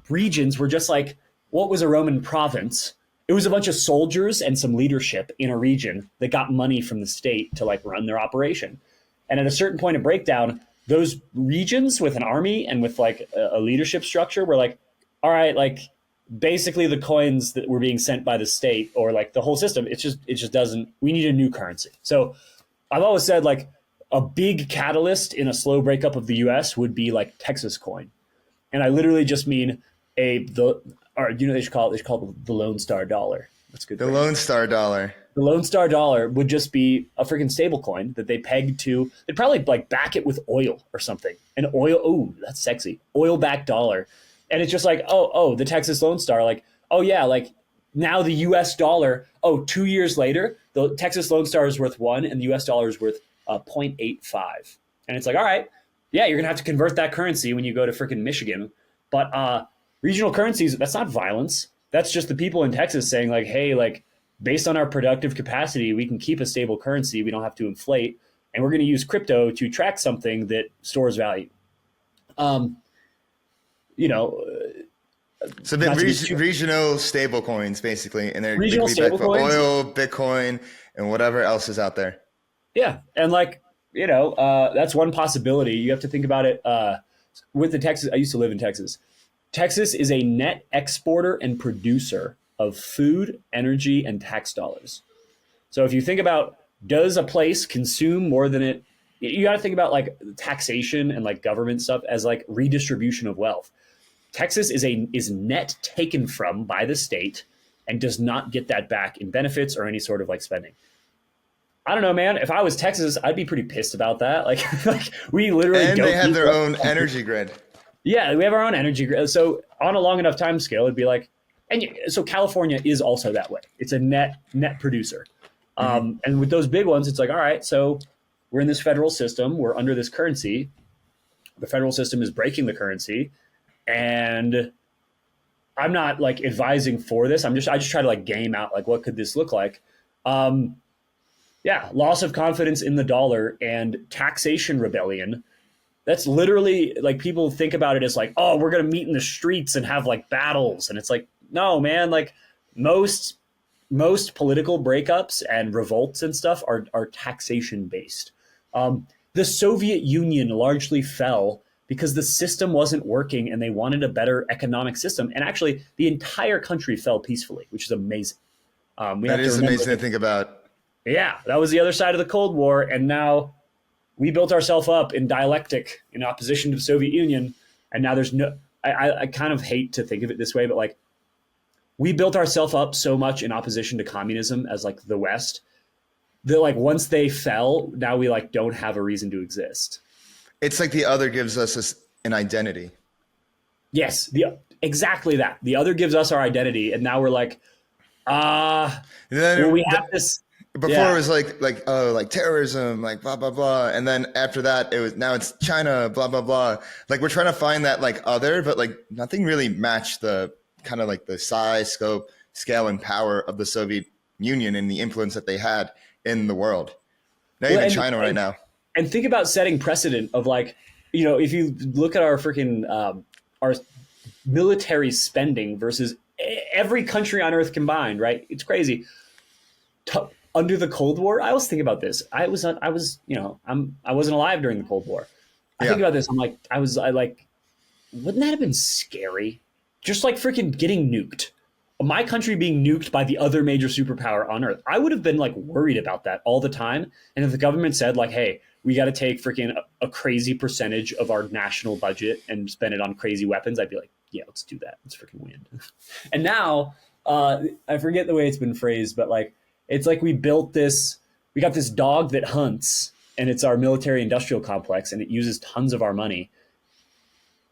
regions were just like, what was a Roman province? It was a bunch of soldiers and some leadership in a region that got money from the state to like run their operation. And at a certain point of breakdown, those regions with an army and with like a leadership structure were like, all right, like basically the coins that were being sent by the state or like the whole system, it just doesn't, we need a new currency. So I've always said like a big catalyst in a slow breakup of the US would be like Texas coin. And I literally just mean they should call it the Lone Star dollar. That's good. The Lone Star dollar. The Lone Star dollar would just be a freaking stable coin that they pegged to. They'd probably like back it with oil or something. An oil, oh, that's sexy. Oil backed dollar. And it's just like, the Texas Lone Star, like, oh yeah, like now the US dollar, 2 years later, the Texas Lone Star is worth 1 and the US dollar is worth 0.85. And it's like, all right, yeah, you're gonna have to convert that currency when you go to freaking Michigan. But regional currencies, that's not violence. That's just the people in Texas saying like, hey, like based on our productive capacity, we can keep a stable currency. We don't have to inflate. And we're going to use crypto to track something that stores value. So the regional stable coins, basically, and they're regional stable coins, oil, Bitcoin, and whatever else is out there. Yeah. And like, that's one possibility. You have to think about it with the Texas. I used to live in Texas. Texas is a net exporter and producer of food, energy, and tax dollars. So if you think about, does a place consume more than it, you got to think about like taxation and like government stuff as like redistribution of wealth. Texas is net taken from by the state and does not get that back in benefits or any sort of like spending. I don't know, man. If I was Texas, I'd be pretty pissed about that. Like we literally and don't they have their own energy grid. Yeah, we have our own energy grid. So on a long enough time scale, it'd be like, so California is also that way. It's a net producer. And with those big ones, it's like, all right, so we're in this federal system. We're under this currency. The federal system is breaking the currency. And I'm not like advising for this. I just try to like game out like, what could this look like? Loss of confidence in the dollar and taxation rebellion. That's literally like people think about it as like, oh, we're going to meet in the streets and have like battles. And it's like, no, man, like most political breakups and revolts and stuff are taxation based. The Soviet Union largely fell because the system wasn't working and they wanted a better economic system. And actually the entire country fell peacefully, which is amazing. That is amazing to think about. Yeah, that was the other side of the Cold War. And now we built ourselves up in dialectic in opposition to the Soviet Union. And now there's I kind of hate to think of it this way, but like we built ourselves up so much in opposition to communism as like the West that like once they fell, now we like don't have a reason to exist. It's like the other gives us an identity. Yes, exactly that. The other gives us our identity. And now we're like, we have this. Before it was like terrorism, like blah, blah, blah. And then after that, now it's China, blah, blah, blah. Like we're trying to find that like other, but like nothing really matched the kind of like the size, scope, scale, and power of the Soviet Union and the influence that they had in the world. Not even China right now. And think about setting precedent of like, if you look at our freaking, our military spending versus every country on earth combined, right? It's crazy. Under the Cold War, I always think about this. I wasn't alive during the Cold War. I think about this. I'm like, wouldn't that have been scary? Just like freaking getting nuked. My country being nuked by the other major superpower on earth. I would have been like worried about that all the time. And if the government said like, hey, we got to take freaking a crazy percentage of our national budget and spend it on crazy weapons, I'd be like, yeah, let's do that. Let's freaking win. And now, I forget the way it's been phrased, but like, it's like we got this dog that hunts and it's our military industrial complex and it uses tons of our money.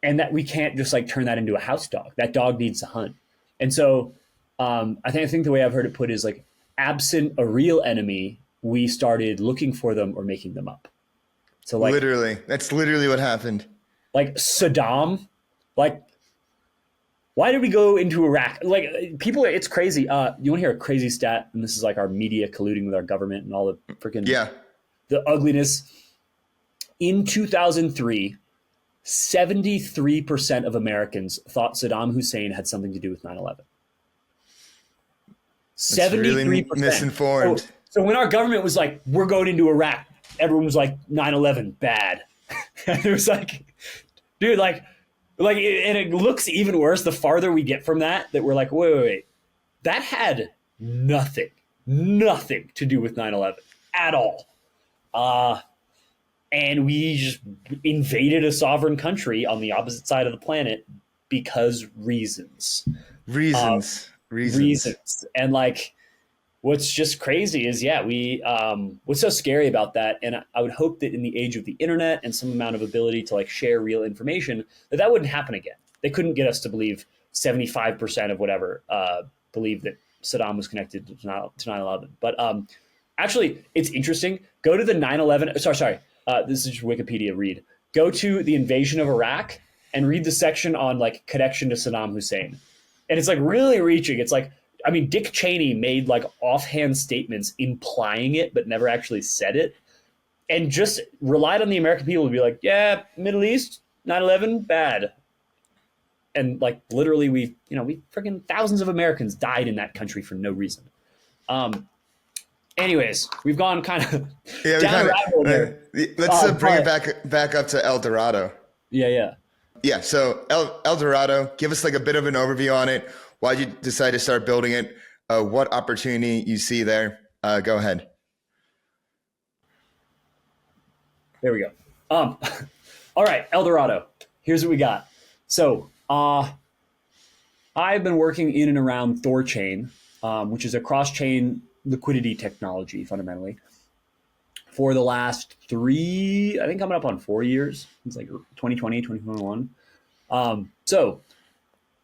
And that we can't just like turn that into a house dog. That dog needs to hunt. And so I think the way I've heard it put is like absent a real enemy, we started looking for them or making them up. So like Literally, that's literally what happened. like Saddam, like why did we go into Iraq? Like people, it's crazy. You want to hear a crazy stat? And this is like our media colluding with our government and all the freaking Yeah. the ugliness. In 2003, 73% of Americans thought Saddam Hussein had something to do with 9/11. That's really 73%. misinformed. So when our government was like, we're going into Iraq, everyone was like, 9/11, bad. And it was like, dude, and it looks even worse the farther we get from that we're like, wait. That had nothing to do with 9/11 at all. And we just invaded a sovereign country on the opposite side of the planet because reasons. Reasons. And like, what's just crazy is, what's so scary about that, and I would hope that in the age of the internet and some amount of ability to like share real information, that wouldn't happen again. They couldn't get us to believe 75% of whatever believe that Saddam was connected to 9/11. But actually, it's interesting. Go to the 9/11. Sorry. This is just Wikipedia read. Go to the invasion of Iraq and read the section on like connection to Saddam Hussein. And it's like really reaching. It's like, I mean, Dick Cheney made like offhand statements implying it, but never actually said it. And just relied on the American people to be like, yeah, Middle East, 9/11, bad. And like literally we freaking thousands of Americans died in that country for no reason. Anyways, we've gone kind of down a rabbit hole there. Let's bring it back up to El Dorado. Yeah. Yeah. So El Dorado, give us like a bit of an overview on it. Why'd you decide to start building it? What opportunity you see there? Go ahead. There we go. All right, El Dorado. Here's what we got. So I've been working in and around Thorchain, which is a cross-chain liquidity technology fundamentally, for the last coming up on 4 years. It's like 2020, 2021. So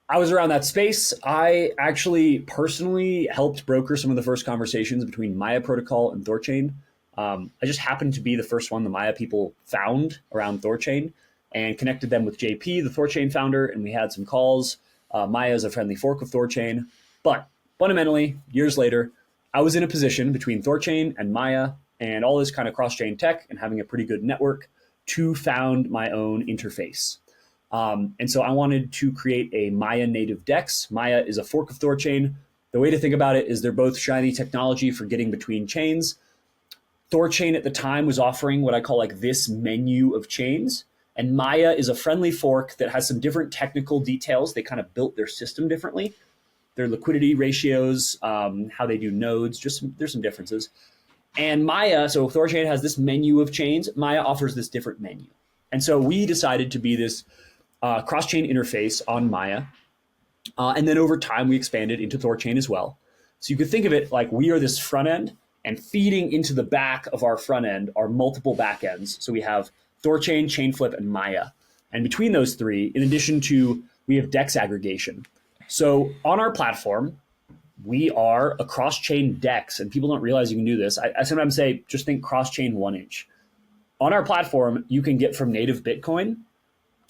I was around that space. I actually personally helped broker some of the first conversations between Maya protocol and Thorchain. I just happened to be the first one the Maya people found around Thorchain and connected them with JP, the Thorchain founder, and we had some calls. Maya is a friendly fork of Thorchain. But fundamentally, years later, I was in a position between Thorchain and Maya and all this kind of cross-chain tech and having a pretty good network to found my own interface. And so I wanted to create a Maya native DEX. Maya is a fork of Thorchain. The way to think about it is they're both shiny technology for getting between chains. Thorchain at the time was offering what I call like this menu of chains. And Maya is a friendly fork that has some different technical details. They kind of built their system differently. Their liquidity ratios, how they do nodes, there's some differences. And Maya, so Thorchain has this menu of chains. Maya offers this different menu. And so we decided to be this cross-chain interface on Maya. And then over time, we expanded into Thorchain as well. So you could think of it like we are this front end, and feeding into the back of our front end are multiple back ends. So we have Thorchain, Chainflip, and Maya. And between those three, in addition to, we have DEX aggregation. So on our platform, we are a cross-chain DEX, and people don't realize you can do this. I sometimes say, just think cross-chain 1-inch. On our platform, you can get from native Bitcoin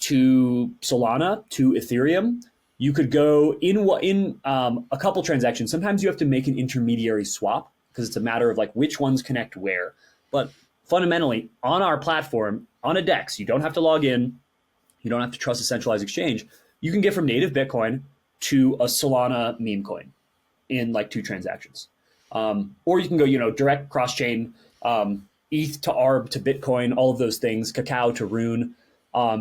to Solana to Ethereum. You could go in a couple transactions. Sometimes you have to make an intermediary swap because it's a matter of like which ones connect where. But fundamentally, on our platform, on a DEX, you don't have to log in. You don't have to trust a centralized exchange. You can get from native Bitcoin to a Solana meme coin in like 2 transactions. Or you can go, direct cross-chain, ETH to ARB to Bitcoin, all of those things, Cacao to Rune.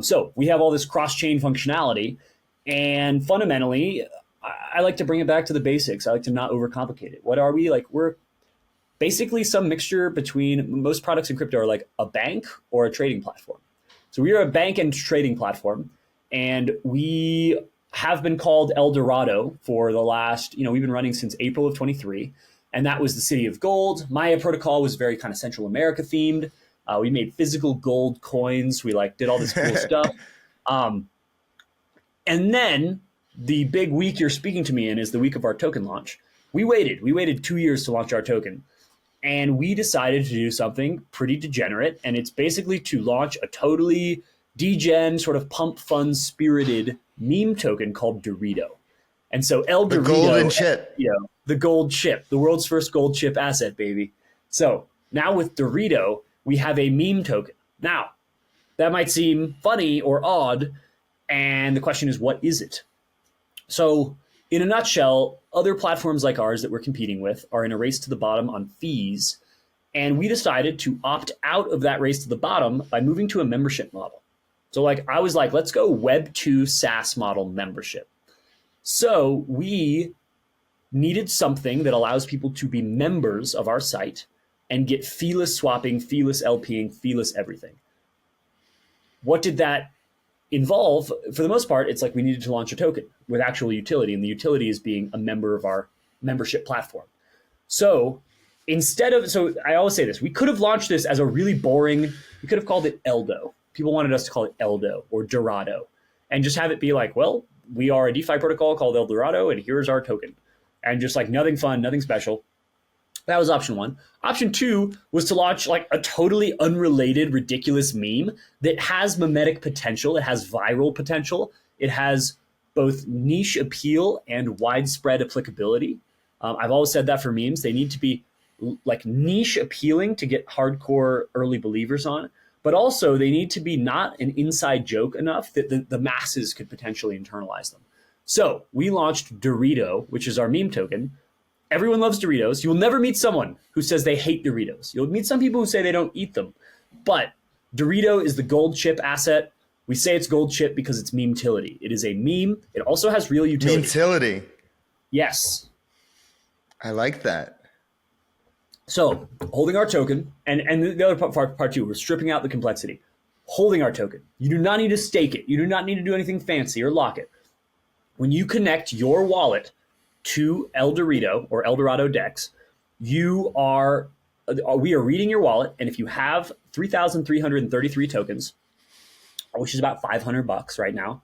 So we have all this cross-chain functionality. And fundamentally, I like to bring it back to the basics. I like to not overcomplicate it. What are we? Like, we're basically some mixture between, most products in crypto are like a bank or a trading platform. So we are a bank and trading platform. And we have been called El Dorado for the last, we've been running since April of 23. And that was the city of gold. Maya protocol was very kind of Central America themed. We made physical gold coins. We did all this cool stuff. And then the big week you're speaking to me in is the week of our token launch. We waited 2 years to launch our token. And we decided to do something pretty degenerate, and it's basically to launch a totally degen, sort of pump fund spirited meme token called Dorito. And so El The Dorito, golden chip. the gold chip, the world's first gold chip asset, baby. So now with Dorito, we have a meme token. Now, that might seem funny or odd, and the question is, what is it? So in a nutshell, other platforms like ours that we're competing with are in a race to the bottom on fees, and we decided to opt out of that race to the bottom by moving to a membership model. So I was like, let's go Web 2 SaaS model membership. So we needed something that allows people to be members of our site and get feeless swapping, feeless LPing, feeless everything. What did that involve? For the most part, it's like we needed to launch a token with actual utility, and the utility is being a member of our membership platform. So I always say this, we could have launched this as a really boring, we could have called it Eldo. People wanted us to call it Eldo or Dorado and just have it be like, well, we are a DeFi protocol called El Dorado, and here's our token. And just like nothing fun, nothing special. That was option one. Option two was to launch like a totally unrelated, ridiculous meme that has memetic potential. It has viral potential. It has both niche appeal and widespread applicability. I've always said that for memes. They need to be like niche appealing to get hardcore early believers on, but also they need to be not an inside joke enough that the masses could potentially internalize them. So we launched Dorito, which is our meme token. Everyone loves Doritos. You will never meet someone who says they hate Doritos. You'll meet some people who say they don't eat them. But Dorito is the gold chip asset. We say it's gold chip because it's meme-tility. It is a meme. It also has real utility. Meme-tility. Yes. I like that. So holding our token, and the other part two, we're stripping out the complexity. Holding our token. You do not need to stake it. You do not need to do anything fancy or lock it. When you connect your wallet to El Dorito or El Dorado DEX, we are reading your wallet, and if you have 3,333 tokens, which is about $500 right now,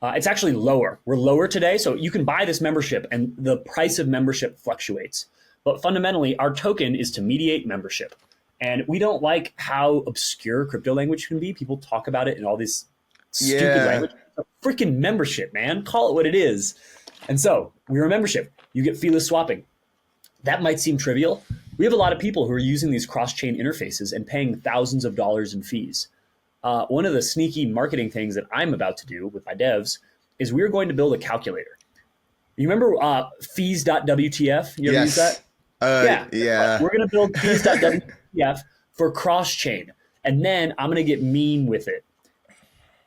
it's actually lower. We're lower today, so you can buy this membership, and the price of membership fluctuates. But fundamentally, our token is to mediate membership. And we don't like how obscure crypto language can be. People talk about it in all this stupid language. It's a freaking membership, man. Call it what it is. And so we're a membership. You get feeless swapping. That might seem trivial. We have a lot of people who are using these cross-chain interfaces and paying thousands of dollars in fees. One of the sneaky marketing things that I'm about to do with my devs is we're going to build a calculator. You remember fees.wtf? You ever use that? Yeah. We're going to build fees.wtf for cross-chain, and then I'm going to get mean with it.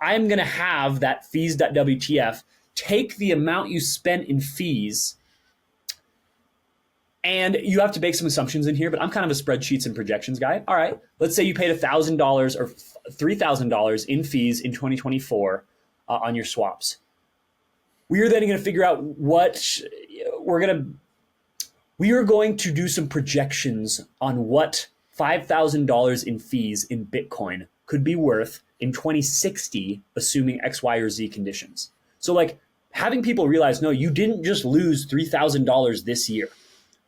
I'm going to have that fees.wtf take the amount you spent in fees, and you have to make some assumptions in here, but I'm kind of a spreadsheets and projections guy. All right, let's say you paid $1,000 or $3,000 in fees in 2024 on your swaps. We are then going to figure out what we are going to do some projections on what $5,000 in fees in Bitcoin could be worth in 2060, assuming X, Y, or Z conditions. So like having people realize, no, you didn't just lose $3,000 this year.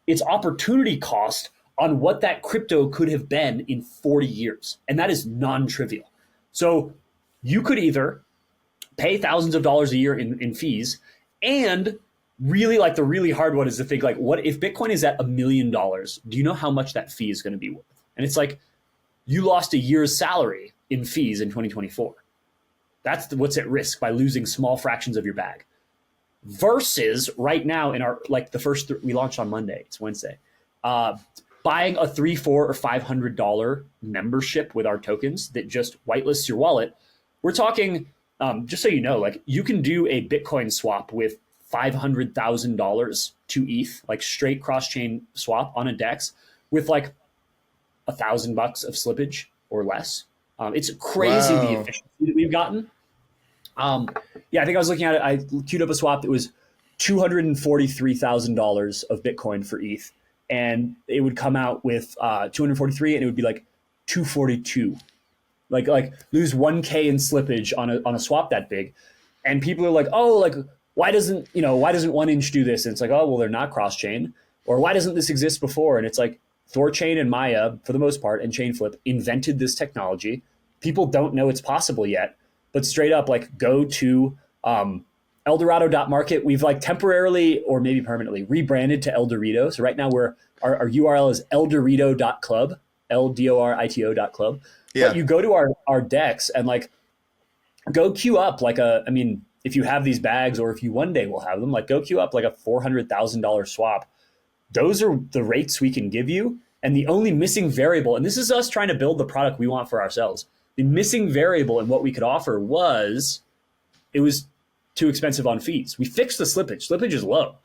It's opportunity cost on what that crypto could have been in 40 years. And that is non-trivial. So you could either pay thousands of dollars a year in fees, and really like the really hard one is to think like, what if Bitcoin is at $1 million? Do you know how much that fee is going to be worth? And it's like, you lost a year's salary in fees in 2024. That's what's at risk by losing small fractions of your bag. Versus right now in our, like the first, we launched on Monday, it's Wednesday, buying a $300, $400, or $500 membership with our tokens that just whitelists your wallet. We're talking, just so you know, like you can do a Bitcoin swap with $500,000 to ETH, like straight cross-chain swap on a DEX with like $1,000 of slippage or less. It's crazy the efficiency that we've gotten. I think I was looking at it. I queued up a swap that was $243,000 of Bitcoin for ETH, and it would come out with 243, and it would be like 242. Like lose 1K in slippage on a swap that big, and people are like, oh, like why doesn't 1inch do this? And it's like, oh, well, they're not cross chain, or why doesn't this exist before? And it's like Thorchain and Maya, for the most part, and Chainflip invented this technology. People don't know it's possible yet, but straight up, like, go to Eldorado.market. We've like temporarily or maybe permanently rebranded to El Dorito. So right now our URL is eldorito.club, L-D-O-R-I-T-O.club. Yeah. But you go to our decks and like go queue up like if you have these bags or if you one day will have them, like go queue up like a $400,000 swap. Those are the rates we can give you. And the only missing variable, and this is us trying to build the product we want for ourselves. The missing variable in what we could offer was it was too expensive on fees. We fixed the slippage. Slippage is low.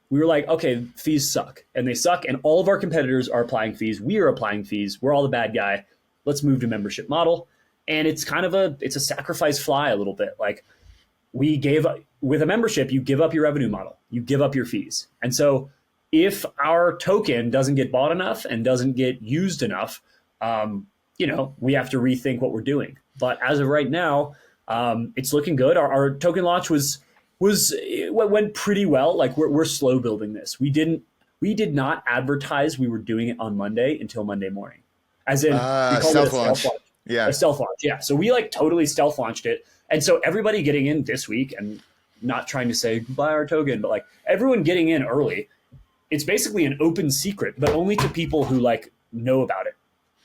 We were like, okay, fees suck. And they suck. And all of our competitors are applying fees. We are applying fees. We're all the bad guy. Let's move to membership model. And it's kind of it's a sacrifice fly a little bit. Like with a membership, you give up your revenue model. You give up your fees. And so if our token doesn't get bought enough and doesn't get used enough, we have to rethink what we're doing. But as of right now, it's looking good. Our token launch went pretty well. Like we're slow building this. We did not advertise we were doing it on Monday until Monday morning. As in, we called stealth it a launch. stealth launch. Yeah. A stealth launch. Yeah. So we like totally stealth launched it. And so everybody getting in this week, and not trying to say buy our token, but like everyone getting in early, it's basically an open secret, but only to people who like know about it.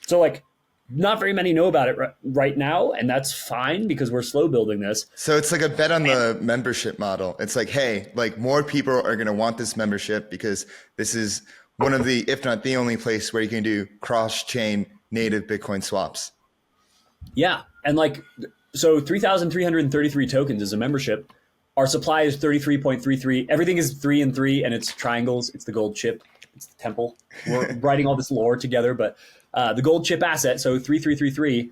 So like not very many know about it right now, and that's fine because we're slow building this. So it's like a bet on the membership model. It's like, hey, like more people are going to want this membership because this is one of the, if not the only place where you can do cross-chain native Bitcoin swaps. Yeah. And like, so 3,333 tokens is a membership. Our supply is 33.33. Everything is 3 and 3, and it's triangles. It's the gold chip. It's the temple. We're writing all this lore together, but the gold chip asset, so 3333.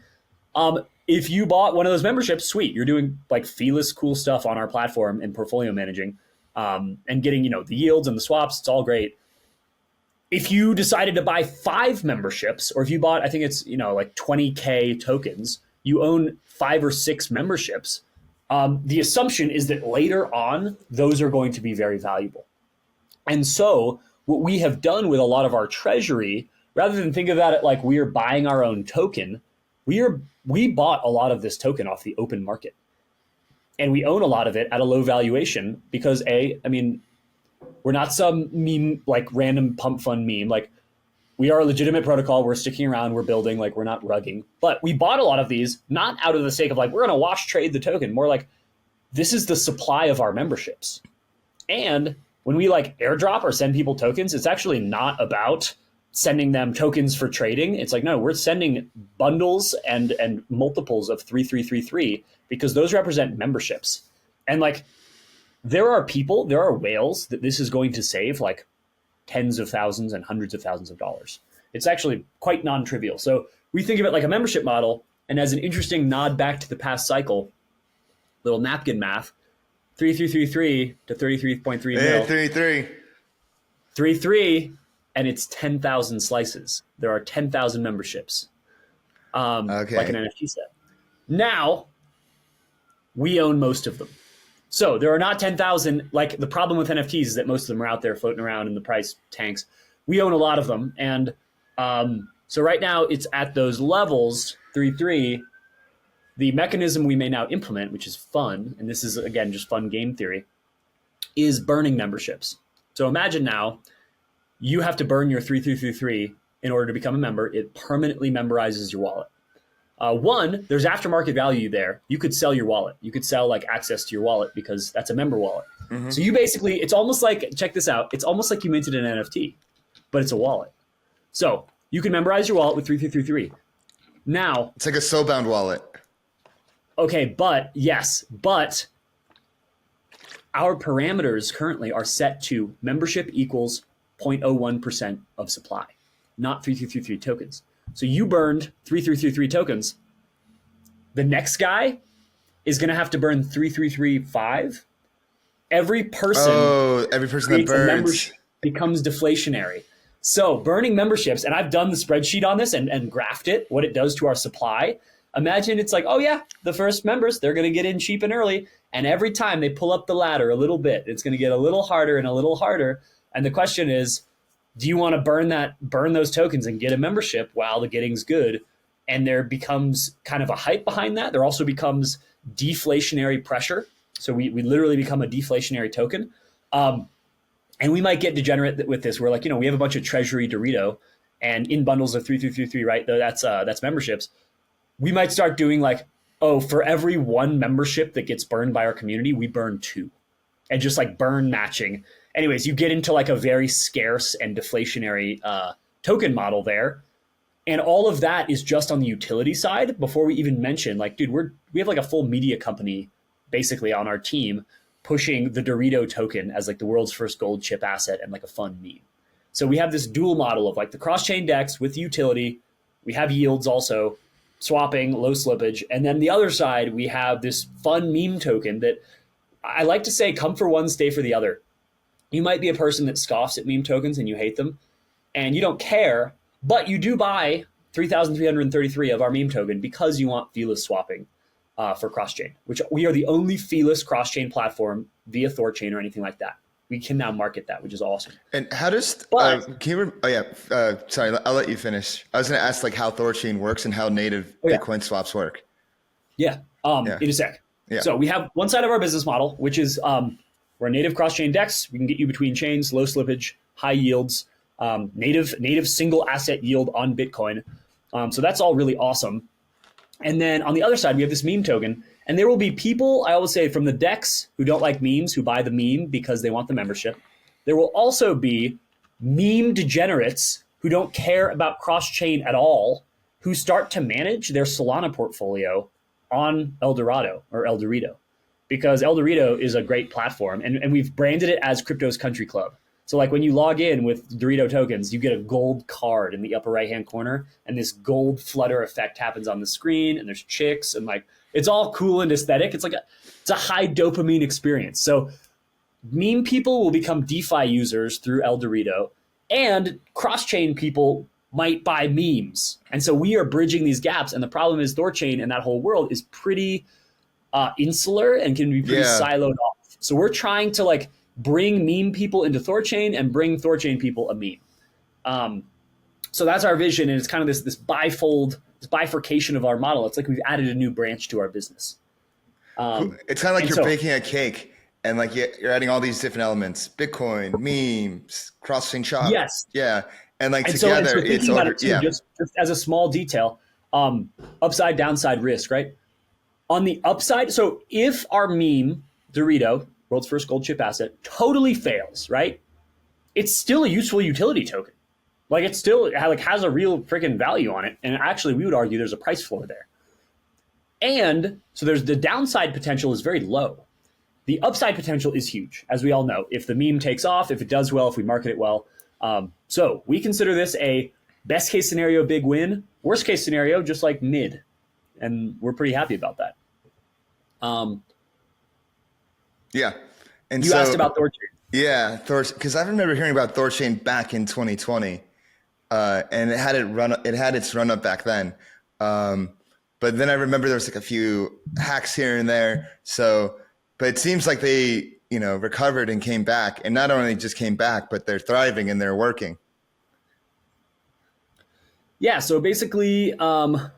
If you bought one of those memberships, sweet. You're doing like feeless, cool stuff on our platform and portfolio managing, and getting the yields and the swaps. It's all great. If you decided to buy 5 memberships, or if you bought, I think it's like 20K tokens, you own 5 or 6 memberships. The assumption is that later on, those are going to be very valuable. And so what we have done with a lot of our treasury, rather than think about it like we are buying our own token, we bought a lot of this token off the open market. And we own a lot of it at a low valuation because we're not some meme, like random pump fund meme. Like we are a legitimate protocol. We're sticking around. We're building. Like we're not rugging. But we bought a lot of these, not out of the sake of like, we're going to wash trade the token. More like this is the supply of our memberships. And when we like airdrop or send people tokens, it's actually not about sending them tokens for trading. It's like, no, we're sending bundles and multiples of 3333 because those represent memberships. And like, there are whales that this is going to save like tens of thousands and hundreds of thousands of dollars. It's actually quite non-trivial. So we think of it like a membership model, and as an interesting nod back to the past cycle, little napkin math, 3333 to 33.3 mil. 33. 33, and it's 10,000 slices. There are 10,000 memberships, Okay. like an NFT set. Now, we own most of them. So there are not 10,000. Like the problem with NFTs is that most of them are out there floating around and the price tanks. We own a lot of them. And so right now it's at those levels, 3.3. The mechanism we may now implement, which is fun, and this is, again, just fun game theory, is burning memberships. So imagine now you have to burn your 3333 in order to become a member. It permanently memorizes your wallet. One, there's aftermarket value there. You could sell your wallet. You could sell like access to your wallet because that's a member wallet. Mm-hmm. So you basically, it's almost like, check this out. It's almost like you minted an NFT, but it's a wallet. So you can memorize your wallet with 3333. Now, it's like a soulbound wallet. Okay, but our parameters currently are set to membership equals 0.01% of supply, not 3333 tokens. So you burned 3333 tokens. The next guy is going to have to burn 3335. Every person that burns becomes deflationary. So burning memberships, and I've done the spreadsheet on this and graphed it, what it does to our supply. Imagine it's like, oh yeah, the first members, they're going to get in cheap and early. And every time they pull up the ladder a little bit, it's going to get a little harder and a little harder. And the question is, Do you want to burn those tokens and get a membership while the getting's good? And there becomes kind of a hype behind that. There also becomes deflationary pressure. So we literally become a deflationary token. And we might get degenerate with this. We're like, we have a bunch of treasury Dorito and in bundles of 3, right? That's memberships. We might start doing like, oh, for every one membership that gets burned by our community, we burn 2, and just like burn matching. Anyways, you get into like a very scarce and deflationary token model there. And all of that is just on the utility side before we even mention, like, dude, we have like a full media company basically on our team pushing the Dorito token as like the world's first gold chip asset and like a fun meme. So we have this dual model of like the cross-chain DEX with utility. We have yields also, swapping, low slippage. And then the other side, we have this fun meme token that I like to say, come for one, stay for the other. You might be a person that scoffs at meme tokens and you hate them and you don't care, but you do buy 3,333 of our meme token because you want feeless swapping for cross-chain, which we are the only feeless cross-chain platform via Thorchain or anything like that. We can now market that, which is awesome. And how does, sorry, I'll let you finish. I was going to ask like how Thorchain works and how native Bitcoin swaps work. In a sec. Yeah. So we have one side of our business model, which is we're a native cross-chain DEX. We can get you between chains, low slippage, high yields, native single asset yield on Bitcoin. So that's all really awesome. And then on the other side, we have this meme token. And there will be people, I always say, from the DEX who don't like memes, who buy the meme because they want the membership. There will also be meme degenerates who don't care about cross-chain at all, who start to manage their Solana portfolio on El Dorado or El Dorito, because El Dorito is a great platform. And we've branded it as Crypto's Country Club. So like when you log in with Dorito tokens, you get a gold card in the upper right-hand corner, and this gold flutter effect happens on the screen, and there's chicks, and like it's all cool and aesthetic. It's a high dopamine experience. So meme people will become DeFi users through El Dorito, and cross-chain people might buy memes. And so we are bridging these gaps. And the problem is Thorchain and that whole world is pretty insular and can be pretty siloed off. So we're trying to like bring meme people into Thorchain and bring Thorchain people a meme. So that's our vision. And it's kind of this bifurcation of our model. It's like we've added a new branch to our business. It's kind of like you're baking a cake and like you're adding all these different elements: Bitcoin, memes, cross-chain shop. Just together, just as a small detail, upside downside risk, right? On the upside, so if our meme Dorito, world's first gold chip asset, totally fails, right? It's still a useful utility token. Like it still has a real freaking value on it. And actually, we would argue there's a price floor there. And so there's the downside potential is very low. The upside potential is huge, as we all know. If the meme takes off, if it does well, if we market it well. So we consider this a best case scenario, big win. Worst case scenario, just like mid. And we're pretty happy about that. And you asked about Thorchain. Yeah, because I remember hearing about Thorchain back in 2020, and it had its run up back then. But then I remember there was like a few hacks here and there. But it seems like they, recovered and came back, and not only just came back, but they're thriving and they're working. Yeah. So basically, trying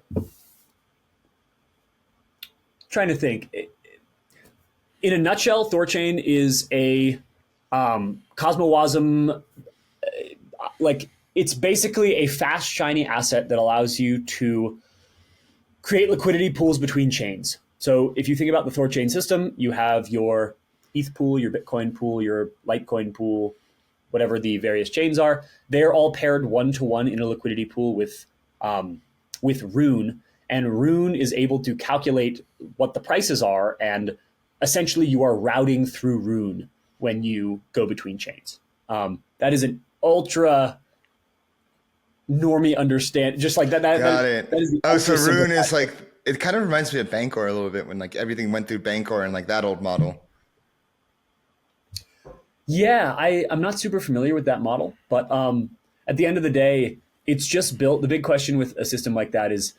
to think. In a nutshell, Thorchain is a cosmowasm, it's basically a fast, shiny asset that allows you to create liquidity pools between chains. So if you think about the Thorchain system, you have your ETH pool, your Bitcoin pool, your Litecoin pool, whatever the various chains are. They're all paired one-to-one in a liquidity pool with Rune. And Rune is able to calculate what the prices are, and essentially you are routing through Rune when you go between chains. That is an ultra normie understand, just like that. Got it. So Rune is like, it kind of reminds me of Bancor a little bit, when like everything went through Bancor and like that old model. Yeah, I'm not super familiar with that model, but at the end of the day, it's just built. The big question with a system like that is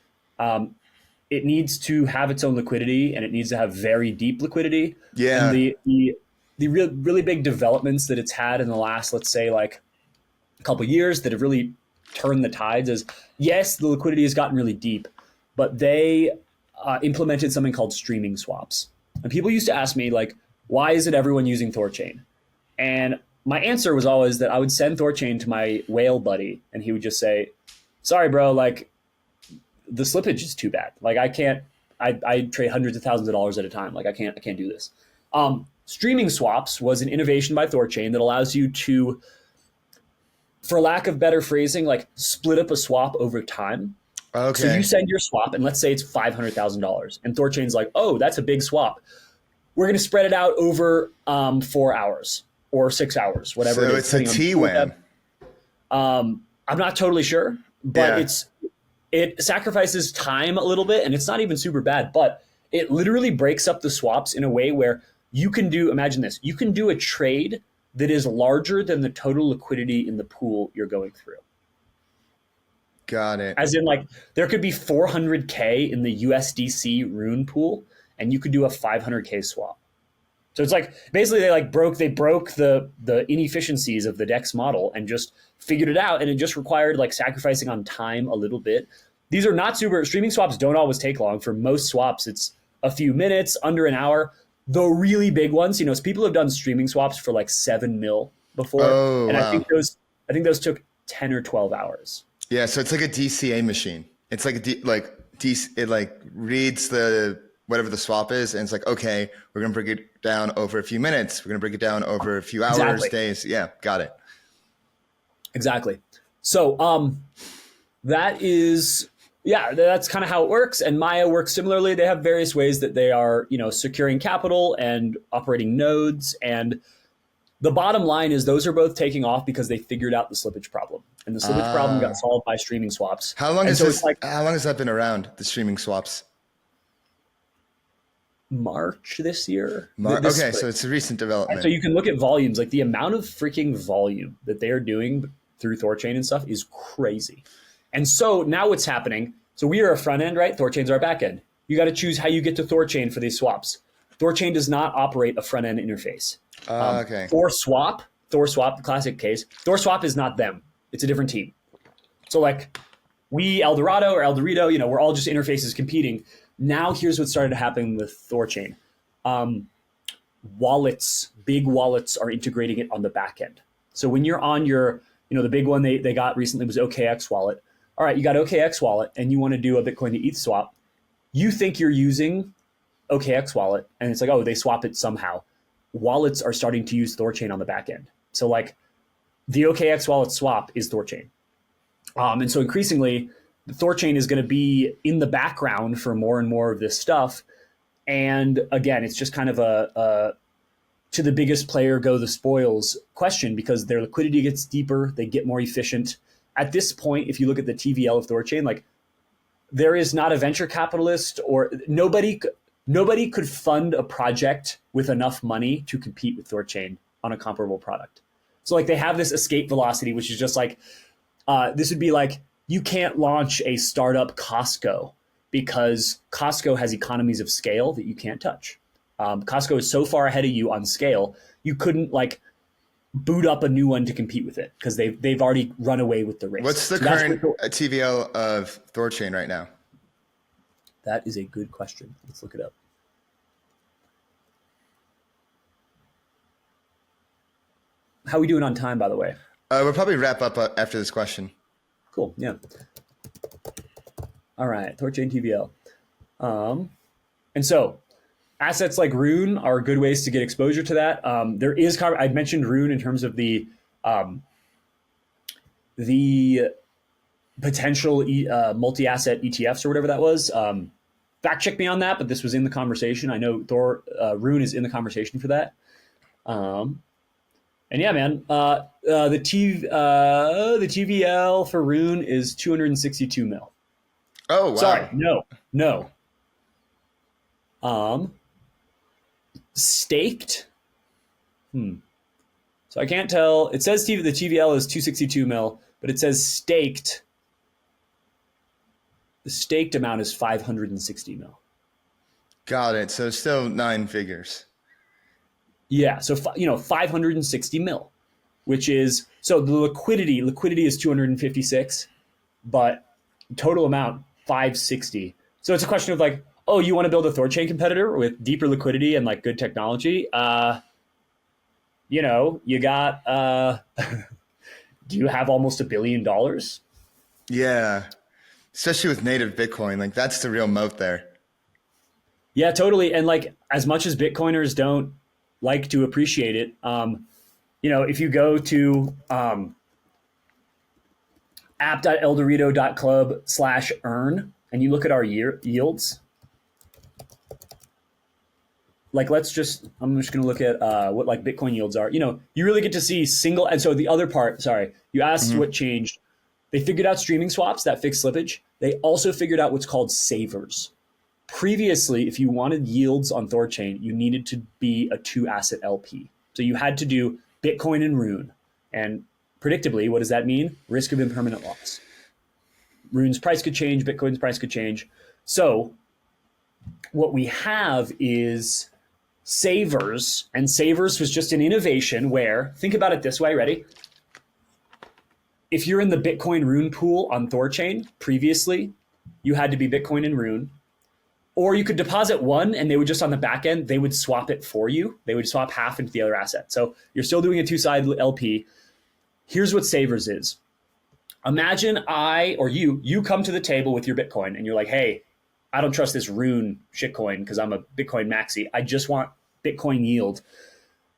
it needs to have its own liquidity, and it needs to have very deep liquidity. Yeah. And the really big developments that it's had in the last, let's say, like couple years that have really turned the tides. As yes, the liquidity has gotten really deep, but they implemented something called streaming swaps. And people used to ask me, like, why isn't everyone using Thorchain? And my answer was always that I would send Thorchain to my whale buddy, and he would just say, sorry, bro, like, the slippage is too bad. Like, I can't, I trade hundreds of thousands of dollars at a time. Like, I can't do this. Streaming swaps was an innovation by Thorchain that allows you to, for lack of better phrasing, like, split up a swap over time. Okay. So you send your swap, and let's say it's $500,000, and Thorchain's like, oh, that's a big swap. We're going to spread it out over 4 hours or 6 hours, whatever so it is. So it's a T-WAM. I'm not totally sure, but it sacrifices time a little bit, and it's not even super bad, but it literally breaks up the swaps in a way where you can do, imagine this, you can do a trade that is larger than the total liquidity in the pool you're going through. Got it. As in, like, there could be 400K in the USDC Rune pool, and you could do a 500K swap. So it's like, basically they broke the inefficiencies of the DEX model and just figured it out, and it just required, like, sacrificing on time a little bit. These are not super, streaming swaps don't always take long. For most swaps, it's a few minutes, under an hour. The really big ones, you know, people have done streaming swaps for like 7 mil before. Oh, and wow. I think those took 10 or 12 hours. Yeah, so it's like a DCA machine. It's like it like reads the whatever the swap is, and it's like, okay, we're gonna break it down over a few minutes. We're gonna break it down over a few hours, Exactly. days. Yeah, got it. Exactly. So that's kind of how it works. And Maya works similarly. They have various ways that they are, you know, securing capital and operating nodes. And the bottom line is those are both taking off because they figured out the slippage problem. And the slippage problem got solved by streaming swaps. How long how long has that been around, the streaming swaps? March this year. Okay, so it's a recent development. And so you can look at volumes, like the amount of freaking volume that they are doing through Thorchain and stuff is crazy. And so now what's happening, so we are a front end, right? Thorchain's our back end. You got to choose how you get to Thorchain for these swaps. Thorchain does not operate a front end interface. Okay. Thorswap, the classic case, Thorswap is not them. It's a different team. So like we, El Dorado or El Dorito, you know, we're all just interfaces competing. Now here's what started to happen with Thorchain. Wallets, big wallets are integrating it on the back end. So when you're on your, you know, the big one they got recently was OKX wallet. All right, you got OKX wallet and you want to do a Bitcoin to ETH swap. You think you're using OKX wallet and it's like, oh, they swap it somehow. Wallets are starting to use Thorchain on the back end. So like the OKX wallet swap is Thorchain. And so increasingly, the Thorchain is going to be in the background for more and more of this stuff. And again, it's just kind of a to the biggest player go the spoils question because their liquidity gets deeper, they get more efficient. At this point, if you look at the TVL of Thorchain, like there is not a venture capitalist or nobody could fund a project with enough money to compete with Thorchain on a comparable product. So like they have this escape velocity, which is just like, this would be like, you can't launch a startup Costco because Costco has economies of scale that you can't touch. Costco is so far ahead of you on scale, you couldn't like boot up a new one to compete with it because they've already run away with the race. What's the current TVL of Thorchain right now? That is a good question. Let's look it up. How are we doing on time, by the way? We'll probably wrap up after this question. Cool. Yeah. All right. Thorchain TVL. And so assets like Rune are good ways to get exposure to that. There is, I mentioned Rune in terms of the potential multi-asset ETFs or whatever that was. Fact check me on that, but this was in the conversation. I know Rune is in the conversation for that. And yeah, man, the TVL for Rune is 262 mil. Oh, wow. Sorry, no. Staked. So I can't tell. It says the TVL is 262 mil, but it says staked. The staked amount is 560 mil. Got it. So still 9 figures. Yeah, so 560 mil, which is So the liquidity is 256, but total amount 560. So it's a question of like, oh, you want to build a Thorchain competitor with deeper liquidity and like good technology? You got do you have almost $1 billion? Yeah. Especially with native Bitcoin, like that's the real moat there. Yeah, totally. And like as much as Bitcoiners don't like to appreciate it, if you go to app.eldorado.club/earn and you look at our yields, like I'm just going to look at what like Bitcoin yields are. You really get to see single. And so the other part, sorry, you asked what changed. They figured out streaming swaps, that fixed slippage. They also figured out what's called savers. Previously, if you wanted yields on Thorchain, you needed to be a 2-asset LP. So you had to do Bitcoin and Rune. And predictably, what does that mean? Risk of impermanent loss. Rune's price could change, Bitcoin's price could change. So what we have is savers, and savers was just an innovation where, think about it this way, ready? If you're in the Bitcoin Rune pool on Thorchain, previously, you had to be Bitcoin and Rune. Or you could deposit one and they would just on the back end, they would swap it for you. They would swap half into the other asset. So you're still doing a 2-sided LP. Here's what savers is. Imagine you come to the table with your Bitcoin and you're like, hey, I don't trust this Rune shitcoin because I'm a Bitcoin maxi. I just want Bitcoin yield.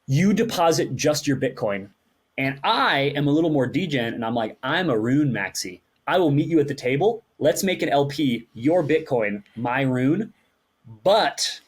You deposit just your Bitcoin. And I am a little more degen and I'm like, I'm a Rune maxi. I will meet you at the table. Let's make an LP, your Bitcoin, my Rune. But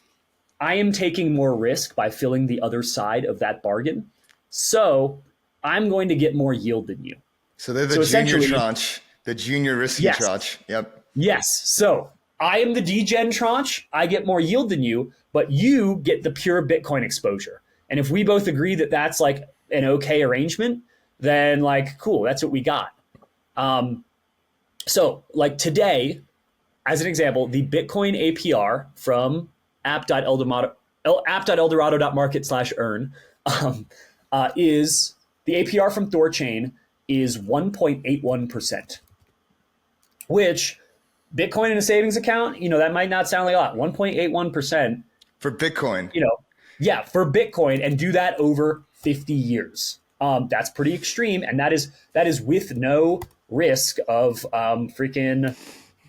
I am taking more risk by filling the other side of that bargain. So I'm going to get more yield than you. So they're the junior tranche, the junior risky tranche. Yep. Yes. So I am the degen tranche. I get more yield than you, but you get the pure Bitcoin exposure. And if we both agree that that's like an okay arrangement, then like, cool, that's what we got. So like today, as an example, the Bitcoin APR from app.eldorado.market/earn is the APR from Thorchain is 1.81%, which Bitcoin in a savings account, that might not sound like a lot. 1.81% for Bitcoin. For Bitcoin, and do that over 50 years. That's pretty extreme, and that is with no risk of freaking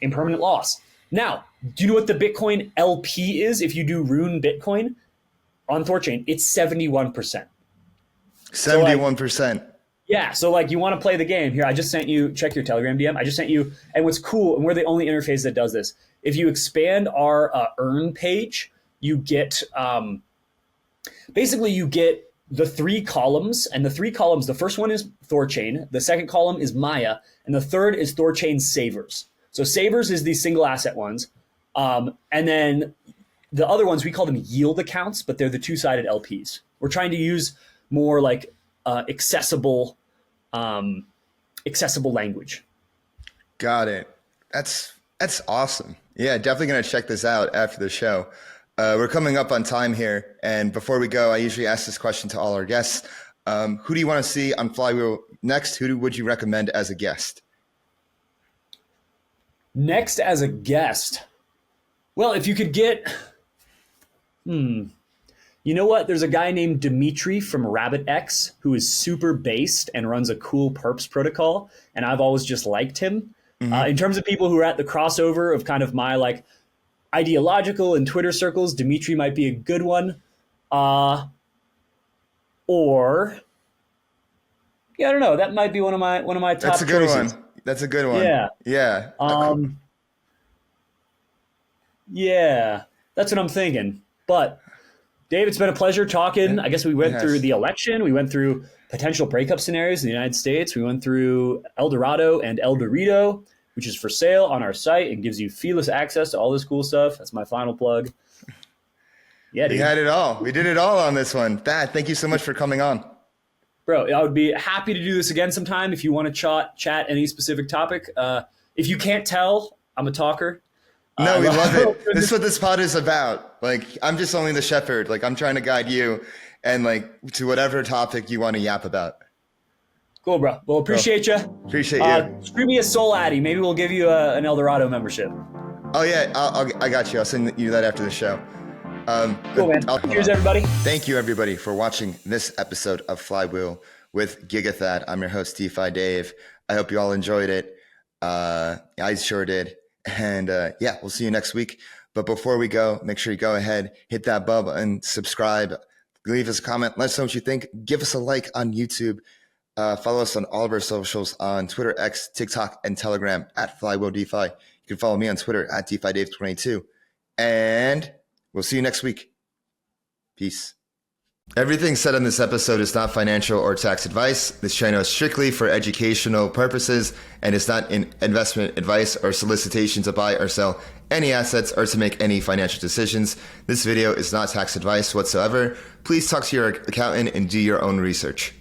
impermanent loss. Now, do you know what the Bitcoin LP is if you do Rune Bitcoin on Thorchain? It's 71%. 71%. So like you want to play the game here. I just sent you, check your Telegram DM. I just sent you, and what's cool, and we're the only interface that does this. If you expand our earn page, you get, basically you get the 3 columns, and the 3 columns, the first one is Thorchain, the second column is Maya, and the third is Thorchain savers. So savers is these single asset ones. And then the other ones, we call them yield accounts, but they're the 2-sided LPs. We're trying to use more like accessible language. Got it. That's awesome. Yeah, definitely going to check this out after the show. We're coming up on time here. And before we go, I usually ask this question to all our guests. Who do you want to see on Flywheel next? Who would you recommend as a guest? Next as a guest? Well, if you could get... You know what? There's a guy named Dimitri from RabbitX who is super based and runs a cool perps protocol. And I've always just liked him. In terms of people who are at the crossover of kind of my like ideological and Twitter circles, Dimitri might be a good one. Or I don't know. That might be one of my top That's a good choices. one. That's a good one. Yeah. Yeah. That's what I'm thinking. But Dave, it's been a pleasure talking. I guess we went through the election. We went through potential breakup scenarios in the United States. We went through El Dorado and El Dorito, which is for sale on our site and gives you feeless access to all this cool stuff. That's my final plug. Yeah, dude. We had it all. We did it all on this one. Thad, thank you so much for coming on. Bro, I would be happy to do this again sometime if you want to chat any specific topic. If you can't tell, I'm a talker. No, we love it. This is what this pod is about. Like, I'm just only the shepherd. Like, I'm trying to guide you and like to whatever topic you want to yap about. Cool, bro. Well, appreciate you. Appreciate you. Screw me a Soul Addy. Maybe we'll give you an El Dorado membership. Oh yeah, I got you. I'll send you that after the show. Cool, man. Cheers, everybody. Thank you, everybody, for watching this episode of Flywheel with Gigathad. I'm your host, DeFi Dave. I hope you all enjoyed it. I sure did. And yeah, we'll see you next week. But before we go, make sure you go ahead, hit that bell and subscribe. Leave us a comment. Let us know what you think. Give us a like on YouTube. Follow us on all of our socials on Twitter, X, TikTok, and Telegram at Flywheel DeFi. You can follow me on Twitter at DeFiDave22. And we'll see you next week. Peace. Everything said in this episode is not financial or tax advice. This channel is strictly for educational purposes and is not an investment advice or solicitation to buy or sell any assets or to make any financial decisions. This video is not tax advice whatsoever. Please talk to your accountant and do your own research.